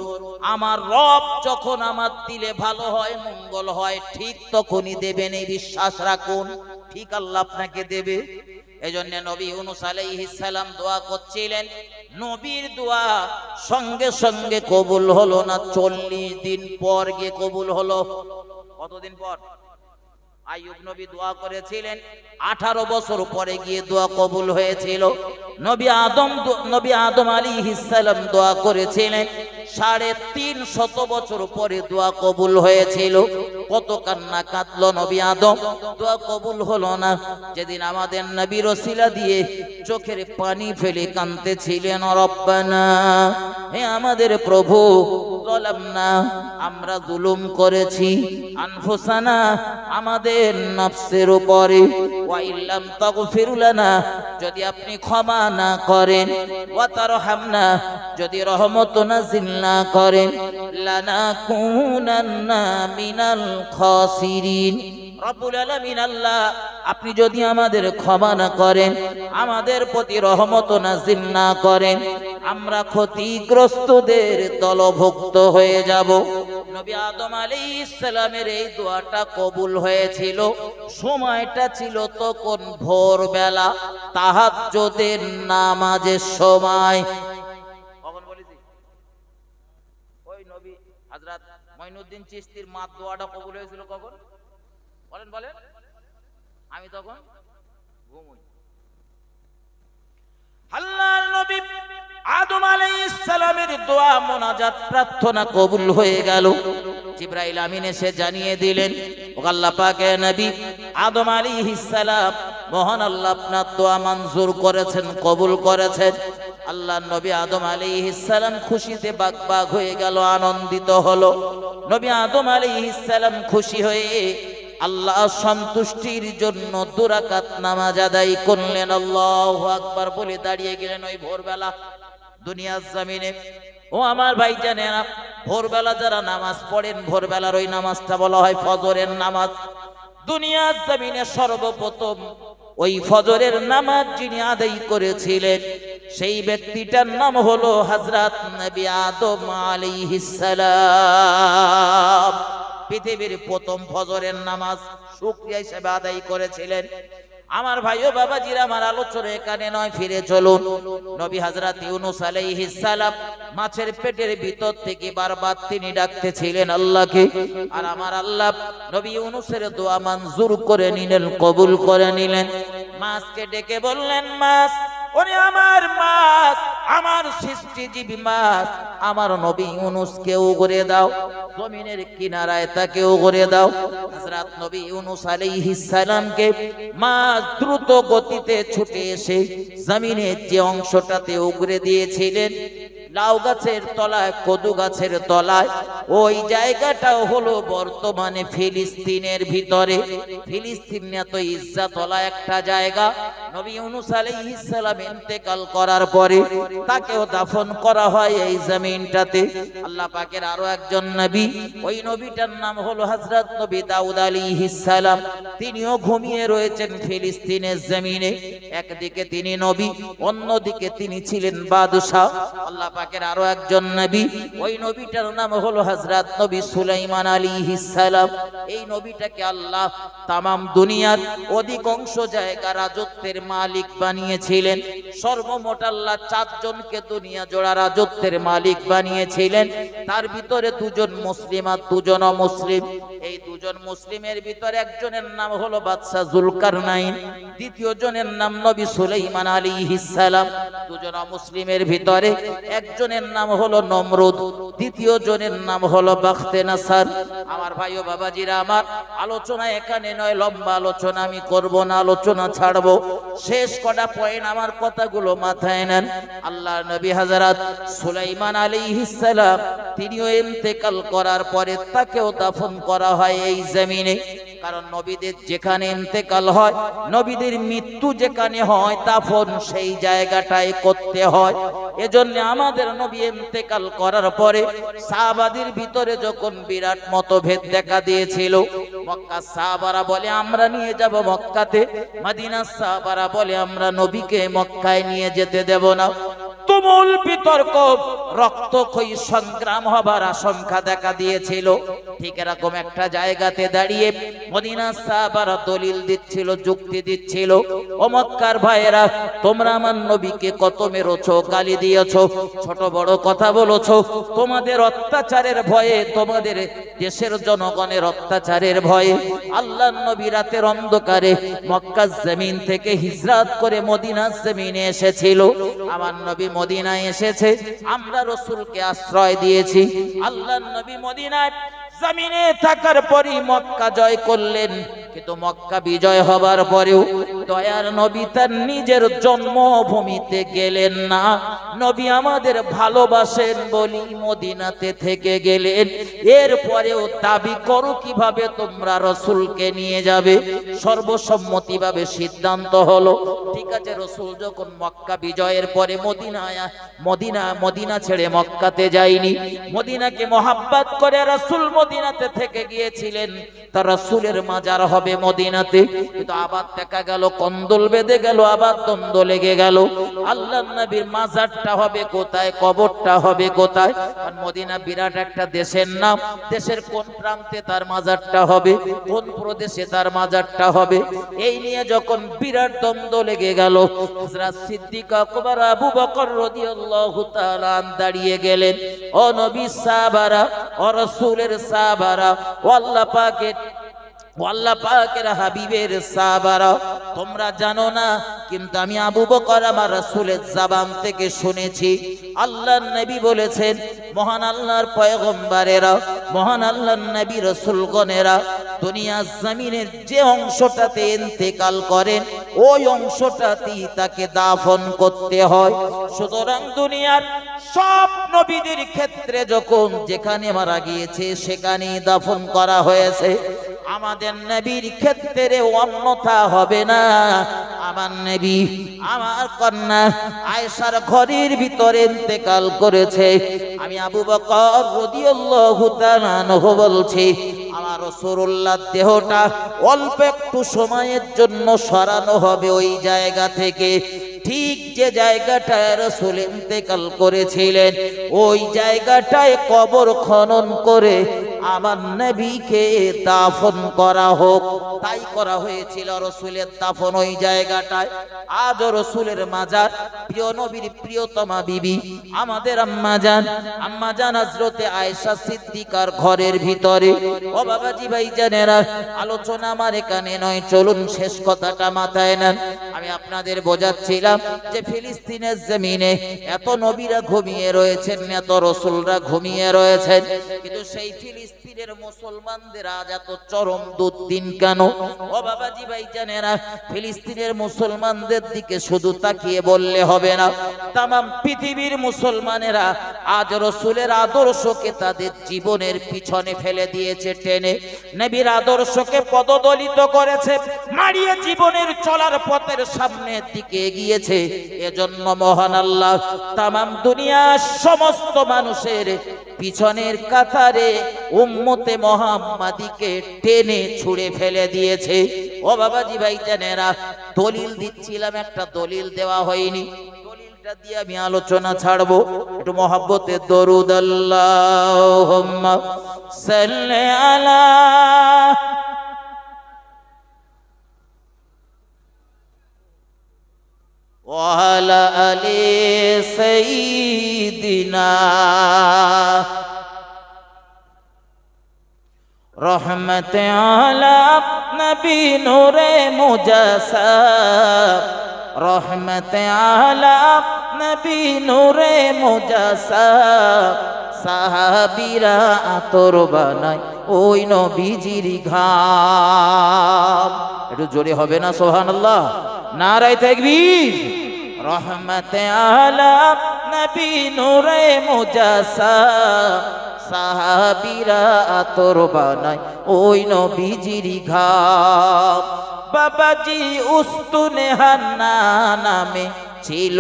আমার রব যখন আমার দিলে ভালো হয়, মঙ্গল হয়, ঠিক তখনই দেবেন, এই বিশ্বাস রাখুন। ঠিক আল্লাহ আপনাকে দেবে। এজন্য নবী ইউনূস আলাইহিস সালাম দোয়া করছিলেন। নবীর দোয়া সঙ্গে সঙ্গে কবুল হলো না, 40 দিন পর গিয়ে কবুল হলো। কতদিন পর? আইয়ুব নবী দোয়া করেছিলেন, 18 বছর পরে গিয়ে দোয়া কবুল হয়েছিল। নবী আদম আলাইহিস সালাম দোয়া করেছিলেন, 350 বছর পরে দোয়া কবুল হয়েছিল। কত কান্না কাঁদলো নবী আদম, দোয়া কবুল হলো না। যেদিন আমাদের নবীর ওসিলা দিয়ে চোখের পানি ফেলে কাঁদতেছিলেন, রব্বানা, হে আমাদের প্রভু, যালামনা, আমরা জুলুম করেছি, আনফুসানা, আমাদের নফসের উপরে, ওয়া ইল্লাম তাগফির লানা, যদি আপনি ক্ষমা না করেন, ওয়া তারহামনা, যদি রহমত নাযিল না করেন, লানাকুনান্না মিনাল খাসিরিন। রব্বুল আলামিন আল্লাহ, আপনি যদি আমাদের ক্ষমা না করেন, আমাদের প্রতি রহমত নাযিল না করেন, আমরা ক্ষতিগ্রস্তদের দলভুক্ত হয়ে যাব। নবী আদম আলাইহিস সালামের এই দোয়াটা কবুল হয়েছিল। সময়টা ছিল তখন ভোরবেলা, তাহাজ্জুদের নামাজের সময়। কখন বলেছি? ওই নবী হযরত মঈনুদ্দিন চিশতির মার দোয়াটা কবুল হয়েছিল কখন? বলেন। আমি তখন ঘুমোই। আল্লাহর নবী আদম আলাইহিস সালামের দোয়া মোনাজাত প্রার্থনা কবুল হয়ে গেল। জিবরাইল আমিন এসে জানিয়ে দিলেন, ও আল্লাহ পাকের নবী আদম আলাইহিস সালাম, মহান আল্লাহ আপনার দোয়া মঞ্জুর করেছেন, কবুল করেছেন। আল্লাহর নবী আদম আলাইহিস সালাম খুশিতে বাগবাগ হয়ে গেল, আনন্দিত হলো। নবী আদম আলাইহিস সালাম খুশি হয়ে আল্লাহ সন্তুষ্টির জন্য 2 রাকাত নামাজ আদায় করলেন। আল্লাহু আকবার বলে দাঁড়িয়ে গেলেন ওই ভোরবেলা দুনিয়ার জমিনে। ও আমার ভাইজানেরা, ভোরবেলা যারা নামাজ পড়েন, ভোরবেলার ওই নামাজটা বলা হয় ফজরের নামাজ। দুনিয়ার জমিনে সর্বপ্রথম ওই ফজরের নামাজ যিনি আদায় করেছিলেন, সেই ব্যক্তিটার নাম হলো হযরত নবী আদম আলাইহিস সালাম। পৃথিবীর প্রথম ফজরের নামাজ শুকরিয়া হিসেবে আদায় করেছিলেন। আমার ভাই ও বাবাজিরা, আমার আলোচনা এখানে নয়, ফিরে চলুন। নবী হযরত ইউনূস আলাইহিস সালাম মাছের পেটের ভিতর থেকে বারবার তিনি ডাকতেছিলেন আল্লাহকে। আর আমার আল্লাহ নবী ইউনূসের দোয়া মঞ্জুর করে নিলেন, কবুল করে নিলেন। মাছকে ডেকে বললেন, মাছ, ওরে আমার মাছ, আমার সৃষ্টিজীবী মাছ, আমার নবী ইউনূসকে উগরে দাও, জমিনের কিনারায় তাকে উগরে দাও। হযরত নবী ইউনূস আলাইহিস সালামকে মাছ দ্রুত গতিতে ছুটে এসে জমিনের যে অংশটাতে উগরে দিয়েছিলেন, লাউ গাছের তলায়, কদু গাছের তলায়। ওই জায়গাটাও হলো বর্তমানে ফিলিস্তিনের ভিতরে। ফিলিস্তিন এত ইজ্জতওয়ালা একটা জায়গা। নবী ইউনূস আলাইহিস সালাম ইন্তেকাল করার পরে তাকেও দাফন করা হয় এই জমিনটাতে। আল্লাহ পাকের আরো একজন নবী, ওই নবীটার নাম হলো হযরত নবী দাউদ আলাইহিস সালাম। তিনিও ঘুমিয়ে রয়েছেন ফিলিস্তিনের জমিনে। একদিকে তিনি নবী, অন্যদিকে তিনি ছিলেন বাদশা। আল্লাহ পাকের আরো একজন নবী, ওই নবীটার নাম হলো হযরত নবী সুলাইমান আলাইহিস সালাম। এই নবীটাকে আল্লাহ তামাম দুনিয়ার অধিকাংশ জায়গা রাজত্বের মালিক বানিয়েছিলেন। সর্বমোট আল্লাহ 4 জনকে দুনিয়া জোড়া রাজত্বের মালিক বানিয়েছিলেন। তার ভিতরে 2 জন মুসলিম আর 2 জন অমুসলিম। এই 2 জন মুসলিমের ভিতরে একজনের নাম হলো বাদশা জুলকারনাইন, দ্বিতীয় জনের নাম নবী সুলাইমান আলাইহিস সালাম। 2 জন অমুসলিমের ভিতরে একজনের নাম হলো নমরুদ, দ্বিতীয় জনের নাম হলো বাখতে নাসার। আমার ভাই ও বাবাজিরা আমার, আলোচনা এখানে নয়, লম্বা আলোচনা আমি করব না, আলোচনা ছাড়বো। শেষ কটা পয়েন্ট আমার কথাগুলো মাথায় নেন। আল্লাহর নবী হযরত সুলাইমান আলাইহিস সালাম তিনিও ইন্তেকাল করার পরে তাকেও দাফন করা হয় এই জমিনে। কারণ নবীদের যেখানে ইন্তেকাল হয়, নবীদের মৃত্যু যেখানে হয়, দাফন সেই জায়গাটায় করতে হয়। এজন্য আমাদের নবী ইন্তেকাল করার পরে সাহাবাদের ভিতরে যখন বিরাট মতভেদ দেখা দিয়েছিল, মক্কা সাহাবারা বলে আমরা নিয়ে যাব মক্কাতে, মদিনার সাহাবারা বলে আমরা নবীকে মক্কায় নিয়ে যেতে দেব না। তুমুল বিতর্ক, রক্তক্ষয়ী সংগ্রাম হবার আশঙ্কা দেখা দিয়েছিল। ঠিক এরকম একটা জায়গাতে দাঁড়িয়ে মদিনার সাহাবারা দলিল দিচ্ছিল, যুক্তি দিচ্ছিল, ও মক্কার ভাইয়েরা, তোমরা আমার নবীকে কত মেরেছো, গালি দিয়েছো, ছোট বড় কথা বলেছো। তোমাদের অত্যাচারের ভয়ে, তোমাদের দেশের জনগণের অত্যাচারের ভয়ে আল্লাহর নবী রাতের অন্ধকারে মক্কার জমিন থেকে হিজরত করে মদিনার জমিনে এসেছিল। আমার নবী মদিনায় এসেছে, আমরা রাসূলকে আশ্রয় দিয়েছি। আল্লাহর নবী মদিনায় জমিনে থাকার পরই মক্কা জয় করলেন। কিন্তু মক্কা বিজয় হবার পরেও দয়ার নবী তার নিজের জন্মভূমিতে গেলেন না। নবী আমাদের ভালোবাসেন বলি মদিনাতে থেকে গেলেন। এরপরেও দাবি করো কিভাবে তোমরা রাসূলকে নিয়ে যাবে। সর্বসম্মতিভাবে সিদ্ধান্ত হলো, ঠিক আছে, রাসূল যখন মক্কা বিজয়ের পরে মদিনা ছেড়ে মক্কাতে যায়নি, মদিনাকে মহাব্বত করে রাসূল মদিনাতে থেকে গিয়েছিলেন। তার রাসূলের মাজার হবে মদিনাতে। কিন্তু আবার দেখা গেল কন্দল বেঁধে গেল, আবার দ্বন্দ্ব লেগে গেল। আল্লাহর নবীর মাজারটা হবে কোথায়, কবরটা হবে কোথায়? কারণ মদিনা বিরাট একটা দেশের নাম। দেশের কোন প্রান্তে তার মাজারটা হবে, কোন প্রদেশে তার মাজারটা হবে, এই নিয়ে যখন বিরাট দ্বন্দ্ব লেগে গেল, হযরত সিদ্দিক আকবর আবু বকর রাদিয়াল্লাহু তাআলা দাঁড়িয়ে গেলেন, ও নবী সাহাবারা, ও রাসূলের সাহাবারা, ও আল্লাহ পাকের হাবিবের সাহাবারা, তোমরা জানো না, কিন্তু আমি আবু বকর আমার রাসূলের জবান থেকে শুনেছি আল্লাহর নবী বলেছেন, মহান আল্লাহর পয়গম্বরেরা, মহান আল্লাহর নবী রাসূলগণেরা দুনিয়ার জমিনের যে অংশটাতে ইন্তেকাল করেন, ওই অংশটাতেই তাকে দাফন করতে হয়। সুতরাং দুনিয়ার সব নবীদের ক্ষেত্রে যখন যেখানে মারা গিয়েছে সেখানেই দাফন করা হয়েছে। আমাদের নবীর ক্ষেত্রে অন্যথা হবে না। আমার নবী আমার কন্যা আয়েশার ঘরের ভিতরে ইন্তেকাল করেছে। আমি আবু বকর রাদিয়াল্লাহু তাআলা আনহু বলছি, আমার রাসূলুল্লাহর দেহটা অল্প একটু সময়ের জন্য সরানো হবে ওই জায়গা থেকে। ঠিক যে জায়গাটায় রাসূল ইন্তেকাল করেছিলেন, ওই জায়গাটায় কবর খনন করে আমার নবীকে দাফন করা হোক। তাই করা হয়েছিল, রাসূলের দাফন ওই জায়গাটায়। আজ রাসূলের মাজার, প্রিয় নবীর প্রিয়তমা বিবি আমাদের আম্মা জান হযরতে আয়েশা সিদ্দিকার ঘরের ভিতরে। ও বাবাজি ভাইজানেরা, আলোচনা আমার এখানে নয়, চলুন শেষ কথাটা মাথায় নেন। আমি আপনাদের বোঝাচ্ছিলাম যে ফিলিস্তিনের জমিনে এত নবীরা ঘুমিয়ে রয়েছেন, এত রাসূলরা ঘুমিয়ে রয়েছেন, কিন্তু সেই ফিলিস্তিনে ফিলিস্তিনের মুসলমানদের আজ এত চরম দুর্দিন কেন? ও বাবাজি ভাইজানেরা, ফিলিস্তিনের মুসলমানদের দিকে শুধু তাকিয়ে বললে হবে না, তাম পৃথিবীর মুসলমানেরা আজ রসুলের আদর্শকে তাদের জীবনের পিছনে ফেলে দিয়েছে, টেনে নবীর আদর্শকে পদদলিত করেছে, মারিয়ে জীবনের চলার পথের সামনের দিকে এগিয়েছে। এজন্য মহান আল্লাহ তাম দুনিয়ার সমস্ত মানুষের পিছনের কাতারে উম্মতে মুহাম্মাদিকে টেনে ছুঁড়ে ফেলে দিয়েছে। ও বাবাজি ভাইজানেরা, দলিল দিচ্ছিলাম, একটা দলিল দেওয়া হয়নি, দলিলটা দিয়ে আমি আলোচনা ছাড়বো। একটু মহব্বতে দরুদ আল্লাহুম্মা সাল্লি আলা ওয়ালা আলি সাইয়্যিদিনা রহমতে আলা নবী নূরে মুজাসসাম, রহমতে আলা নবী নূরে মুজাসসাম। সাহাবীরা আতর বানায় ওই নবীজির ঘাম। একটু জোরে হবে না সুবহানাল্লাহ? নারায়ে তাকবীর। রহমতে আলা নবী নূরে মুজাসসাম, সাহাবীরা আতর বানায় ওই নবীজির ঘাম। বাবাজি উস্তুনে হান্না নামে ছিল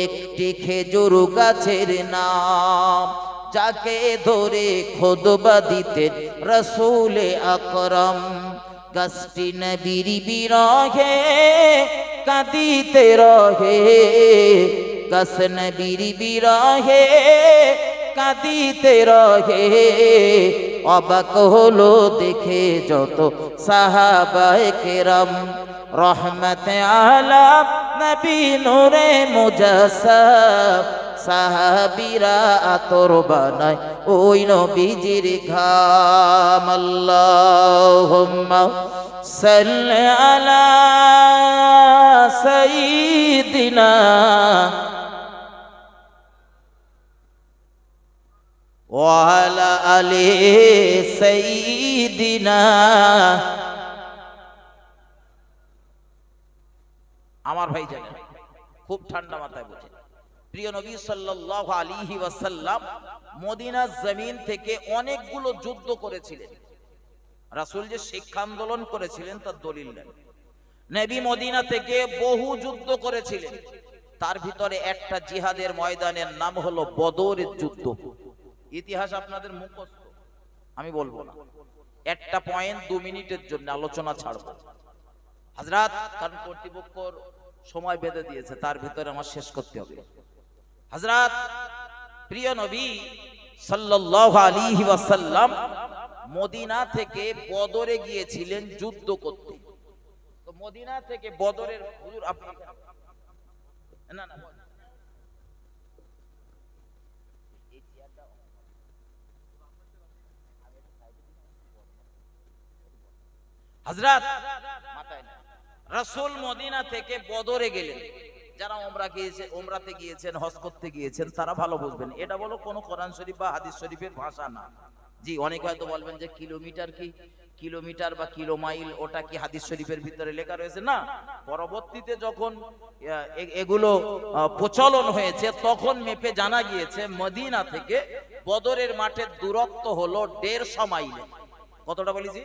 একটি খেজুর গাছের নাম, যাকে ধরে খুতবা দিতেন রাসূল আকরাম। গাছটি নবীর বিরহে কাঁদিতে রহে, গাছ নবীর বিরহে কাঁদিতে রহে। অবাক হলো দেখে যত সাহাবায়ে কেরাম। রহমতে আলা নবী নূরে মুজাসসাম, সাহাবীরা আতর বানায় ওই নবীজির ঘাম। আল্লাহুম্মা সাল্লি আলা সাইয়্যিদিনা ওয়ালা আলি সাইয়্যিদিনা। আমার ভাই জানেন, খুব ঠান্ডা মাথায় বুঝে, প্রিয় নবী সাল্লাল্লাহু আলাইহি ওয়াসাল্লাম মদিনার জমিন থেকে অনেকগুলো যুদ্ধ করেছিলেন। রাসূল যে শিক্ষা আন্দোলন করেছিলেন তার দলিল নেন। নবী মদিনা থেকে বহু যুদ্ধ করেছিলেন, তার ভিতরে একটা জিহাদের ময়দানের নাম হলো বদরের যুদ্ধ। ইতিহাস আপনাদের মুখস্থ, আমি বলবো না, একটা পয়েন্ট 2 মিনিটের জন্য আলোচনা ছাড়বো হযরত, কারণ কর্তৃপক্ষর সময় বেঁধে দিয়েছে, তার ভিতরে আমার শেষ করতে হবে। হযরত প্রিয় নবী সাল্লাল্লাহু আলাইহি ওয়াসাল্লাম মদিনা থেকে বদরে গিয়েছিলেন যুদ্ধ করতে। তো মদিনা থেকে বদরের হুজুর আপনি না না হযরত রাসূল মদিনা থেকে বদরে গেলেন। যারা উমরাতে গিয়েছেন, হজ করতে গিয়েছেন, তারা ভালো বুঝবেন। এটা বলো কোনো কোরআন শরীফ বা হাদিস শরীফের ভাষা না। জি, অনেকে হয়তো বলবেন যে কিলোমিটার কি, কিলোমিটার বা কিলো মাইল, ওটা কি হাদিস শরীফের ভিতরে লেখা রয়েছে? না, পরবর্তীতে যখন এগুলো প্রচলন হয়েছে তখন মেপে জানা গিয়েছে মদিনা থেকে বদরের মাঠের দূরত্ব হলো 150 মাইল। কতটা বলেছি?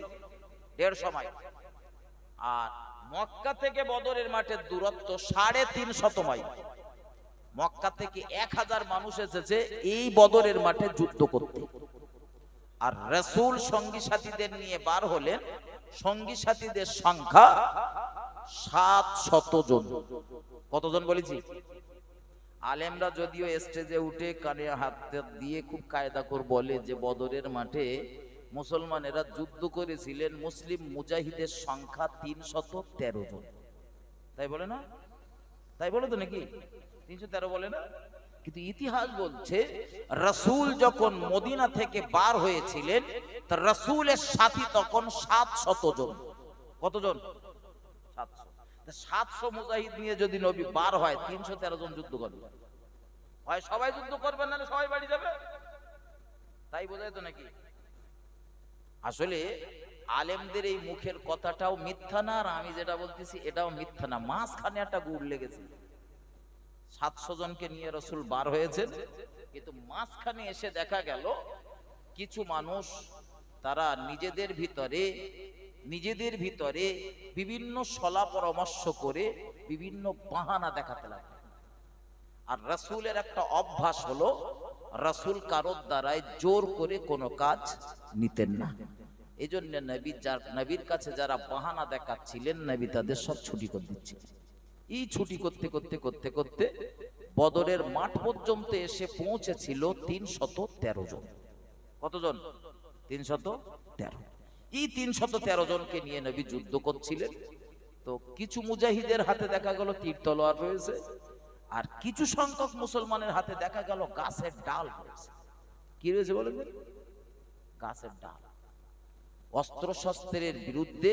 150 মাইল। আর মক্কা থেকে বদরের মাঠের দূরত্ব 350 মাইল। মক্কা থেকে 1000 মানুষ এসেছে এই বদরের মাঠে যুদ্ধ করতে। আর রাসূল সঙ্গী সাথীদের নিয়ে বার হলেন, সঙ্গী সাথীদের সংখ্যা 700 জন। কতজন বলেছি? আলেমরা যদিও স্টেজে উঠে কানে হাত দিয়ে খুব কায়দা করে বলে যে বদরের মাঠে মুসলমানেরা যুদ্ধ করেছিলেন, মুসলিম মুজাহিদের সংখ্যা 313 জন। তাই বলে না? তাই বলে তো নাকি? 313 বলে না? কিন্তু ইতিহাস বলছে রাসূল যখন মদিনা থেকে বার হয়েছিলেন তার রাসূলের সাথী তখন 700 জন। কতজন? 700। 700 মুজাহিদ নিয়ে যদি নবী বার হয়, 313 জন যুদ্ধ করবে। হয় সবাই যুদ্ধ করবে, না সবাই বাড়ি যাবে। তাই বোঝায় তো নাকি? আসলে আলেমদের এই মুখের কথাটাও মিথ্যা না, আর আমি যেটা বলতেছি এটাও মিথ্যা না। মাঝখানে একটা গুড় লেগেছে। 700 জনকে নিয়ে রসুল বার হয়েছেন, কিন্তু মাঝখানে এসে দেখা গেল কিছু মানুষ তারা নিজেদের ভিতরে বিভিন্ন সলা পরামর্শ করে বিভিন্ন বাহানা দেখাতে লাগলো। আর রাসূলের একটা অভ্যাস হলো, রাসূল কারোর দ্বারাই জোর করে কোনো কাজ নিতেন না। এই জন্য নবীর কাছে যারা বাহানা দেখাচ্ছিলেন, নবী তাদের সব ছুটি করে দিচ্ছিলেন। এই ছুটি করতে করতে করতে করতে বদরের মাঠ পর্যন্ত এসে পৌঁছেছিল 313 জন। কতজন? 313। এই 313 জনকে নিয়ে নবী যুদ্ধ করছিলেন। তো কিছু মুজাহিদের হাতে দেখা গেল তীর তলোয়ার রয়েছে, আর কিছু সংখ্যক মুসলমানের হাতে দেখা গেল গাছের ডাল রয়েছে। কি রয়েছে বলেন? গাছের ডাল। অস্ত্র শস্ত্রের বিরুদ্ধে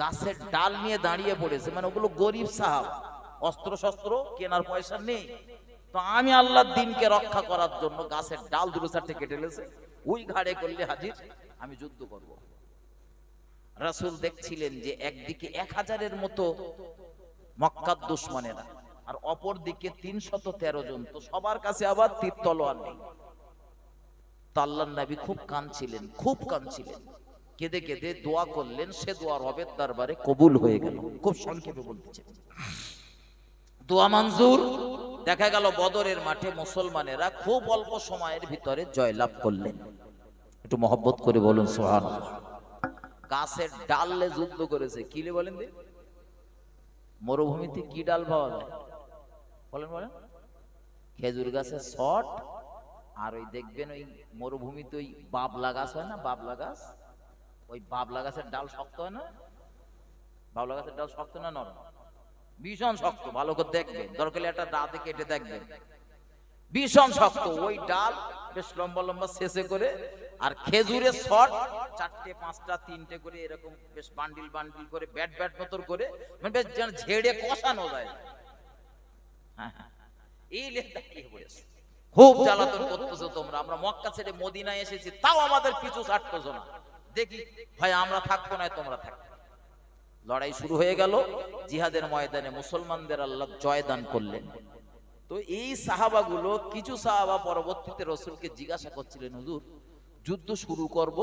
গাছের ডাল নিয়ে দাঁড়িয়ে পড়েছে। মানে ওগুলো গরিব সাহাব, অস্ত্র শস্ত্র কেনার পয়সা নেই। তো আমি আল্লাহর দ্বীনকে রক্ষা করার জন্য গাছের ডাল দুটো চারটে কেটে লেছে, ওই ঘাড়ে করলে হাজির, আমি যুদ্ধ করব। রাসূল দেখছিলেন যে একদিকে 1000-এর মতো মক্কার দুশমনেরা, আর অপর দিকে 313 জন। তো সবার কাছে আবার তীর তলোয়ার নেই। তো আল্লাহর নবী খুব কাঁদছিলেন, কেঁদে কেঁদে দোয়া করলেন। সে দোয়া রবের দরবারে কবুল হয়ে গেল। খুব সংক্ষেপে বলতেছে, দোয়া মঞ্জুর। দেখা গেল বদরের মাঠে মুসলমানেরা খুব অল্প সময়ের ভিতরে জয়লাভ করলেন। একটু মহব্বত করে বলুন সুবহানাল্লাহ। গাছের ডালে যুদ্ধ করেছে। কিলে বলেন? মরুভূমিতে কি ডাল পাওয়া যায় বলেন? খেজুর গাছের শট। আর ওই দেখবেন ওই মরুভূমিতে ওই বাবলা গাছ হয় না, বাবলা গাছ, ওই বাবলা গাছের ডাল শক্ত হয় না? বাবলা গাছের ডাল শক্ত না নরম? ভীষণ শক্ত। ভালো করে দেখবেন, দরকার একটা দাঁতে কেটে দেখবেন, ভীষণ শক্ত। ওই ডাল বেশ লম্বা লম্বা শেষে করে, আর খেজুরের শট 4টে 5টা 3টে করে এরকম বেশ বান্ডিল বান্ডিল করে ব্যাট ব্যাট মতন করে, মানে বেশ যেন ঝেড়ে কষানো যায়। হ্যাঁ, এই লেখ দাঁড়িয়ে পড়েছে। খুব জ্বালাতন করতেছো তোমরা। আমরা মক্কা ছেড়ে মদিনায় এসেছি, তাও আমাদের পিছু ছাড়তেছো না। দেখি ভাই, আমরা থাকবো না, তোমরা থাকবে। লড়াই শুরু হয়ে গেল। জিহাদের ময়দানে মুসলমানদের আল্লাহ জয়দান করলেন। তো এই সাহাবাগুলো, কিছু সাহাবা পরবর্তীতে রাসূলকে জিজ্ঞাসা করছিলেন, হুজুর যুদ্ধ শুরু করব,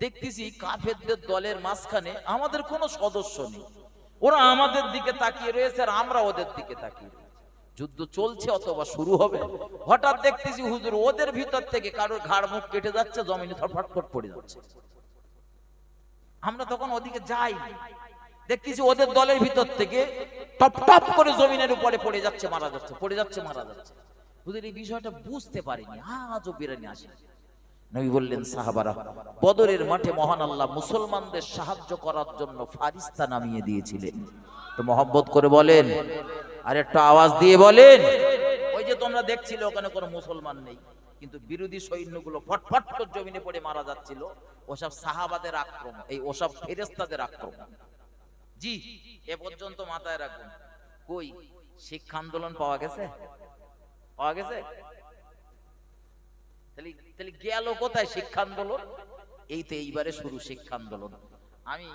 দেখতেছি কাফেরদের দলের মাঝখানে আমাদের কোনো সদস্য নেই, ওরা আমাদের দিকে তাকিয়ে রয়েছে আর আমরা ওদের দিকে তাকিয়ে রয়েছি। যুদ্ধ চলছে অথবা শুরু হবে, হঠাৎ দেখতেছি হুজুর ওদের ভিতর থেকে কারোর ঘাড় মুখ কেটে যাচ্ছে, জমিনে ফটফট পড়ে যাচ্ছে। আমরা তখন ওদিকে যাই, দেখতেছি ওদের দলের ভিতর থেকে টপ টপ করে জমিনের উপরে পড়ে যাচ্ছে, মারা যাচ্ছে, পড়ে যাচ্ছে, মারা যাচ্ছে। হুজুর এই বিষয়টা বুঝতে পারিনি, আজও বিরানি আসে। নবী বললেন, সাহাবারা, বদরের মাঠে মহান আল্লাহ মুসলমানদের সাহায্য করার জন্য ফারিস্তা নামিয়ে দিয়েছিলেন। তো মহব্বত করে বলেন, আর একটা আওয়াজ দিয়ে বলেন। ওই যে তোমরা দেখছিলে ওখানে কোনো মুসলমান নেই, কিন্তু বিরোধী সৈন্যগুলো ফটফট করে জমিনে পড়ে মারা যাচ্ছিল, ওসব সাহাবাদের আক্রমণ, এই ওসব ফেরেশতাদের আক্রমণ। জি, এ পর্যন্ত মাথায় রাখুন। কই শিক্ষা আন্দোলন পাওয়া গেছে? পাওয়া গেছে? তাহলে গেল কোথায় শিক্ষা আন্দোলন? এই তো এইবারে শুরু শিক্ষা আন্দোলন। আমি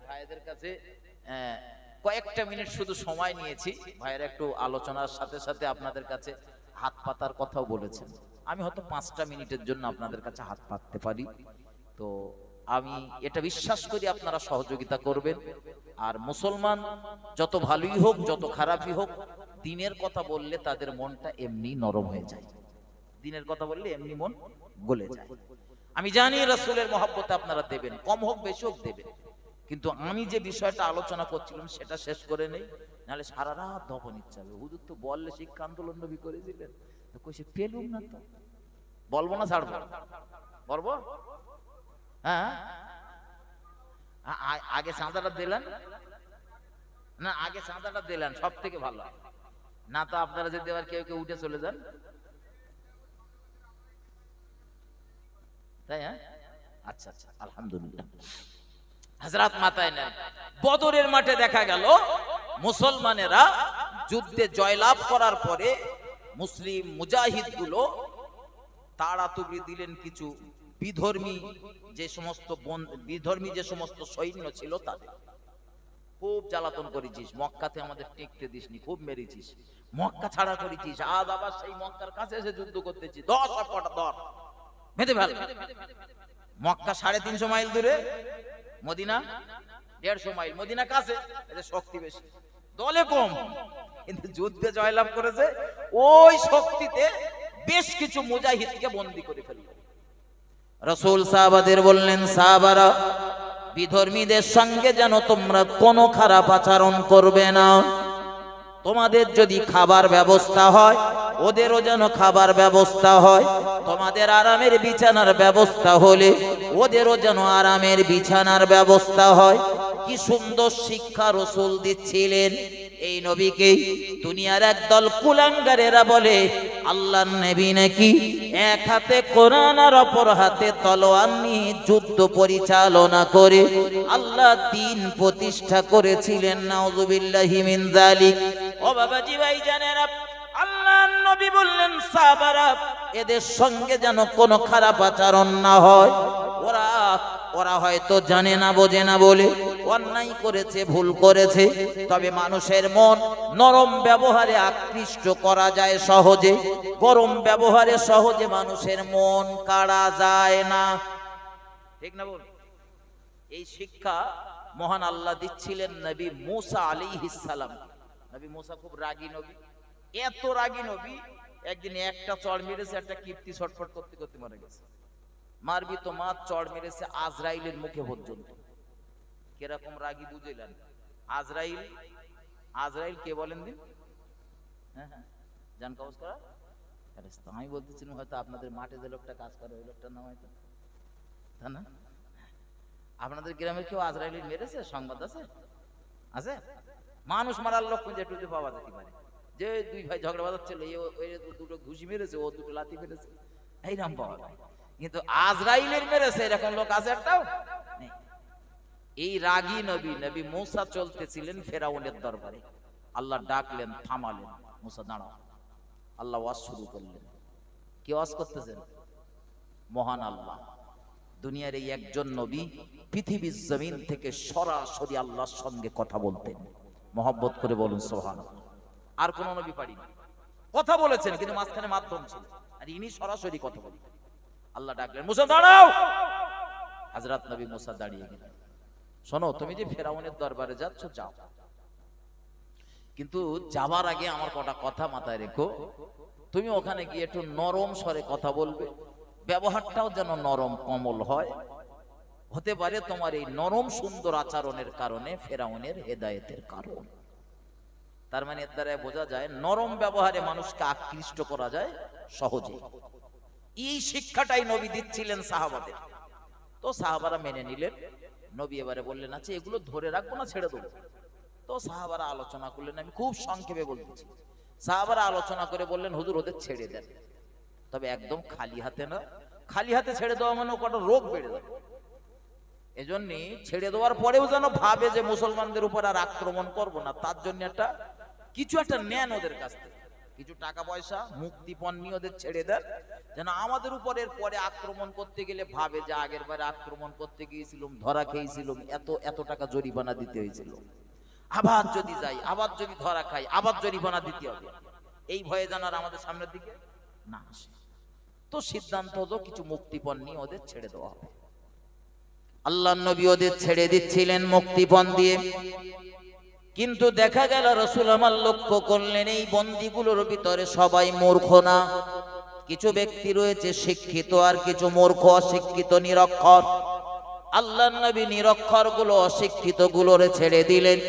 ভাইদের কাছে কয়েকটা মিনিট শুধু সময় নিয়েছি। ভাইয়েরা একটু আলোচনার সাথে সাথে আপনাদের কাছে হাত পাতার কথাও বলেছেন। আমি হয়তো 5টা মিনিটের জন্য আপনাদের কাছে হাত পাততে পারি। তো আমি এটা বিশ্বাস করি আপনারা সহযোগিতা করবেন। আর মুসলমান যত ভালোই হোক যত খারাপই হোক, দ্বীনের কথা বললে তাদের মনটা এমনি নরম হয়ে যায়। দ্বীনের কথা বললে এমনি মন গলে যায়। আমি জানি রাসূলের মহব্বতে আপনারা দেবেন, কম হোক বেশি হোক দেবেন। কিন্তু আমি যে বিষয়টা আলোচনা করছিলাম সেটা শেষ করে নেই, নাহলে সারা রাত দফন ইচ্ছা হবে। হুজুর তো বললে শিক্ষা আন্দোলন নবী করেছিলেন, তো কইছে পেলুম না, তো বলবো না, ছাড়বো? বলবো। হ্যাঁ, আগে চাঁদাটা দিলেন না, আগে চাঁদাটা দিলেন, সব থেকে ভালো। না তো আপনারা যদি আবার কেউ কেউ উঠে চলে যান, তাই? হ্যাঁ, আচ্ছা আচ্ছা, আলহামদুলিল্লাহ। হযরত মাতায় নেন। বদরের মাঠে দেখা গেল মুসলমানেরা যুদ্ধে জয়লাভ করার পরে মুসলিম মুজাহিদ গুলো তাড়াতাড়ি দিলেন কিছু বিধর্মী যে সমস্ত সৈন্য ছিল তাদের খুব জ্বালাতন করেছিস, মক্কাতে আমাদের টিকতে দিসনি, খুব মেরেছিস, মক্কা ছাড়া করেছিস, আজ আবার সেই মক্কার কাছে এসে যুদ্ধ করতেছি, 10 বেঁধে ফেল। মক্কা 350 মাইল দূরে, মদিনা 150 মাইল, মদিনা কাছে, এদের শক্তি বেশি, দলে কম, কিন্তু যুদ্ধে জয়লাভ করেছে, ওই শক্তিতে বেশ কিছু মুজাহিদকে বন্দী করে ফেলল। রাসূল সাহাবাদের বললেন, সাহাবারা, বিধর্মীদের সঙ্গে যেন তোমরা কোনো খারাপ আচরণ করবে না, তোমাদের যদি খাবার ব্যবস্থা হয় ওদেরও যেন খাবার ব্যবস্থা হয়, তোমাদের আরামের বিছানার ব্যবস্থা হলে ওদেরও যেন আরামের বিছানার ব্যবস্থা হয়। কি সুন্দর শিক্ষা রাসূল দিচ্ছিলেন। এই নবীকে দুনিয়ার একদল কুলাঙ্গারেরা বলে আল্লাহর নবী নাকি এক হাতে কোরআন আর অপর হাতে তলোয়ার নিয়ে যুদ্ধ পরিচালনা করে আল্লাহ দ্বীন প্রতিষ্ঠা করেছিলেন। নাউযুবিল্লাহি মিন যালিক। ও বাবাজি ভাইজানেরা, আল্লাহর নবী বললেন, সাহাবারা, এদের সঙ্গে যেন কোনো খারাপ আচরণ না হয়। ওরা হয়তো জানে না, বোঝে না বলে অন্যায় করেছে, ভুল করেছে, তবে মানুষের মন নরম ব্যবহারে আকৃষ্ট করা যায় সহজে, গরম ব্যবহারে সহজে মানুষের মন কাড়া যায় না, ঠিক না বল? এই শিক্ষা মহান আল্লাহ দিচ্ছিলেন নবী মুসা আলাইহিস সালাম। নবী মুসা খুব রাগী নবী, এত রাগী নবী, একদিন একটা চড় মেরেছে, একটা কিপ্তি ছটফট করতে করতে মরে গেছে। মারবি তো মার, চড় মেরেছে আজরাইলের মুখে পর্যন্ত। কিরকম রাগী বুঝলেন? আজরাইল কে বলেন দিন? হ্যাঁ হ্যাঁ, জান কাগজ করা। আমি বলতেছিলাম হয়তো আপনাদের মাঠে যে লোকটা কাজ করে ওই লোকটার নাম হয়তো, তা না? আপনাদের গ্রামে কেউ আজরাইল মেরেছে? সংবাদ আছে? আছে? মানুষ মারার লোক খুঁজে টুজে পাওয়া যেতে পারে, যে দুই ভাই ঝগড়া বাজাচ্ছিল, দুটো ঘুষি মেরেছে, ও দুটো লাথি মেরেছে, এইরকম পাওয়া যায়। কিন্তু আজরাইলের মেরেছে এরকম লোক আছে একটাও নেই। এই রাগী নবী মুসা চলতেছিলেন ফেরাউনের দরবারে, আল্লাহ ডাকলেন, থামালেন, মুসা দাঁড়াও। আল্লাহ ওয়াজ শুরু করলেন। কি ওয়াজ করতেছেন? মহান আল্লাহ, দুনিয়ার এই একজন নবী পৃথিবীর জমিন থেকে সরাসরি আল্লাহর সঙ্গে কথা বলতেন। মহব্বত করে বলুন সুবহানাল্লাহ। আর কোন নবী পারেনি, কথা বলেছেন কিন্তু মাঝখানে মাধ্যম ছিল, আর ইনি সরাসরি কথা বলতেন। আল্লাহ ডাকলেন, মুসা দাঁড়াও। হযরত নবী মুসা দাঁড়িয়ে গেলেন। শোনো, তুমি যে ফেরাউনের দরবারে যাচ্ছ, যাও, কিন্তু যাবার আগে আমার কটা কথা মাথায় রেখো। তুমি ওখানে গিয়ে একটু নরম স্বরে কথা বলবে, ব্যবহারটাও যেন নরম কোমল হয়। হতে পারে তোমার এই নরম সুন্দর আচরণের কারণে ফেরাউনের হেদায়েতের কারণ। তার মানে এর দ্বারা বোঝা যায় নরম ব্যবহারে মানুষকে আকৃষ্ট করা যায় সহজে। এই শিক্ষাটাই নবী দিচ্ছিলেন সাহাবাদের। তো সাহাবারা মেনে নিলেন। নবী এবারে বললেন, আচ্ছা এগুলো ধরে রাখবো না ছেড়ে দেবো? তো সাহাবারা আলোচনা করলেন, আমি খুব সংক্ষেপে বলতেছি। সাহাবারা আলোচনা করে বললেন, হুজুর ওদের ছেড়ে দেন, তবে একদম খালি হাতে না। খালি হাতে ছেড়ে দেওয়া মানে কত রোগ বেড়ে যাবে। এজন্য ছেড়ে দেওয়ার পরেও যেন ভাবে যে মুসলমানদের উপর আর আক্রমণ করব না, তার জন্য কিছু একটা নেন ওদের কাছ থেকে, কিছু টাকা পয়সা, মুক্তিপণ নিয়ে ওদের ছেড়ে দেন, যেন আমাদের উপর এর পরে আক্রমণ করতে গেলে ভাবে যে আগের বারে আক্রমণ করতে গিয়েছিলাম, ধরা খেয়েছিলাম, এত টাকা জরিমানা দিতে হয়েছিল, আবার যদি যাই, আবার যদি ধরা খাই, আবার জরিমানা দিতে হবে, এই ভয়ে যেন আর আমাদের সামনের দিকে না আসে। তো সিদ্ধান্ত হলো কিছু মুক্তিপণ নিয়ে ওদের ছেড়ে দেওয়া হবে। আল্লাহর নবী ওদের ছেড়ে দিচ্ছিলেন মুক্তিপণ দিয়ে, কিন্তু দেখা গেল রাসূল আমার লক্ষ্য করলেন এই বন্দীগুলোর ভিতরে সবাই মূর্খ না। কিছু ব্যক্তি রয়েছে শিক্ষিত, আর কিছু মূর্খ, অশিক্ষিত, নিরক্ষর। আল্লাহর নবী নিরক্ষর গুলো, অশিক্ষিত গুলোরে ছেড়ে দিলেন,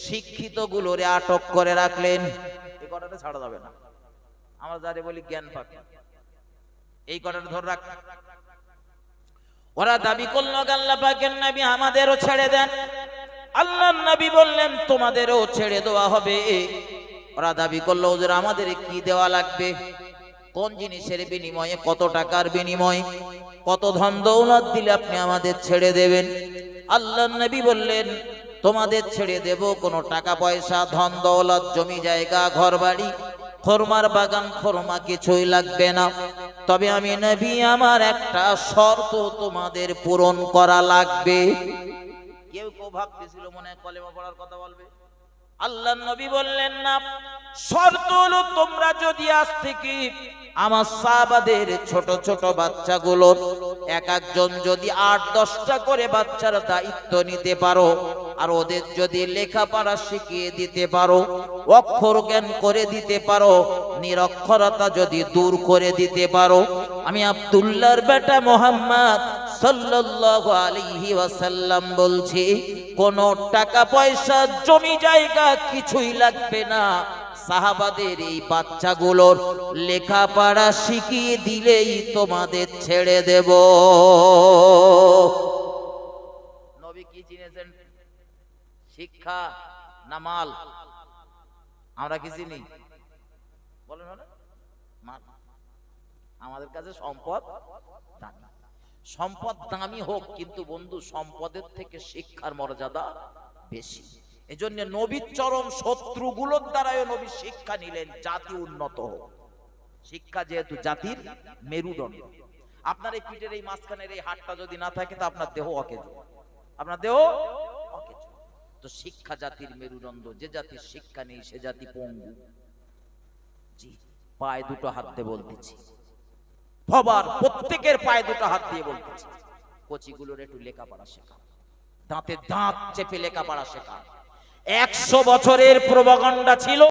শিক্ষিত গুলোরে আটক করে রাখলেন। এই কথাটা ছাড়া যাবে না। আমরা যারে বলি জ্ঞান পাখি, এই কথাটা ধরে রাখ। ওরা দাবি করলো, আল্লাহ পাকের নবী আমাদেরও ছেড়ে দেন। আল্লাহর নবী বললেন, তোমাদেরও ছেড়ে দেওয়া হবে। ওরা দাবি করলো, হুজুর আমাদের কি দেওয়া লাগবে? কোন জিনিসের বিনিময়ে, কত টাকার বিনিময়ে, কত ধন দৌলত দিলে আপনি আমাদের ছেড়ে দেবেন? আল্লাহর নবী বললেন, তোমাদের ছেড়ে দেব, কোনো টাকা পয়সা, ধন দৌলত, জমি জায়গা, ঘর বাড়ি, খরমার বাগান, খরমা কিছুই লাগবে না। তবে আমি নবী আমার একটা শর্ত তোমাদের পূরণ করা লাগবে। কেউ কেউ ভাবতেছিল মনে হয় কলেমা পড়ার কথা বলবে। আল্লাহর নবী বললেন না, শর্ত হলো তোমরা যদি আজ থেকে আমার সাহাবাদের ছোট ছোট বাচ্চাগুলোর এক একজন যদি 8-10টা করে বাচ্চার দায়িত্ব নিতে পারো, আর ওদের যদি লেখাপড়া শিখিয়ে দিতে পারো, অক্ষর জ্ঞান করে দিতে পারো, নিরক্ষরতা যদি দূর করে দিতে পারো, আমি আব্দুল্লাহর বেটা মুহাম্মদ সাল্লাল্লাহু আলাইহি ওয়াসাল্লাম বলছি, কোনো টাকা পয়সা জমি জায়গা কিছুই লাগবে না। সাহাবাদের এই বাচ্চাগুলোর লেখাপড়া শিখিয়ে দিলেই তোমাদের ছেড়ে দেব। নবী কি চিনেছেন? শিক্ষা না মাল? আমরা কি চিনি? বলেন মাল। আমাদের কাছে সম্পদ দামি। সম্পদ দামি হোক, কিন্তু বন্ধু সম্পদের থেকে শিক্ষার মর্যাদা বেশি। এজন্য নবীর চরম শত্রুগুলোর দ্বারাও নবী শিক্ষা নিলেন, জাতি উন্নত হোক। শিক্ষা যেহেতু জাতির মেরুদণ্ড। আপনার এই পিঠের এই মাঝখানের এই হাড়টা যদি না থাকে তা আপনার দেহ অকেজ, আপনার দেহ অকেজ। তো শিক্ষা জাতির মেরুদণ্ড। যে জাতির শিক্ষা নেই সে জাতি পঙ্গু। জি, পায়ে দুটো হাত দিয়ে বলতেছি, সবার প্রত্যেকের পায়ে দুটো হাত দিয়ে বলতেছি, কচিগুলোর একটু লেখাপড়া শেখা, দাঁতে দাঁত চেপে লেখাপড়া শেখা। 100 বছরের প্রোপাগান্ডা ছিল।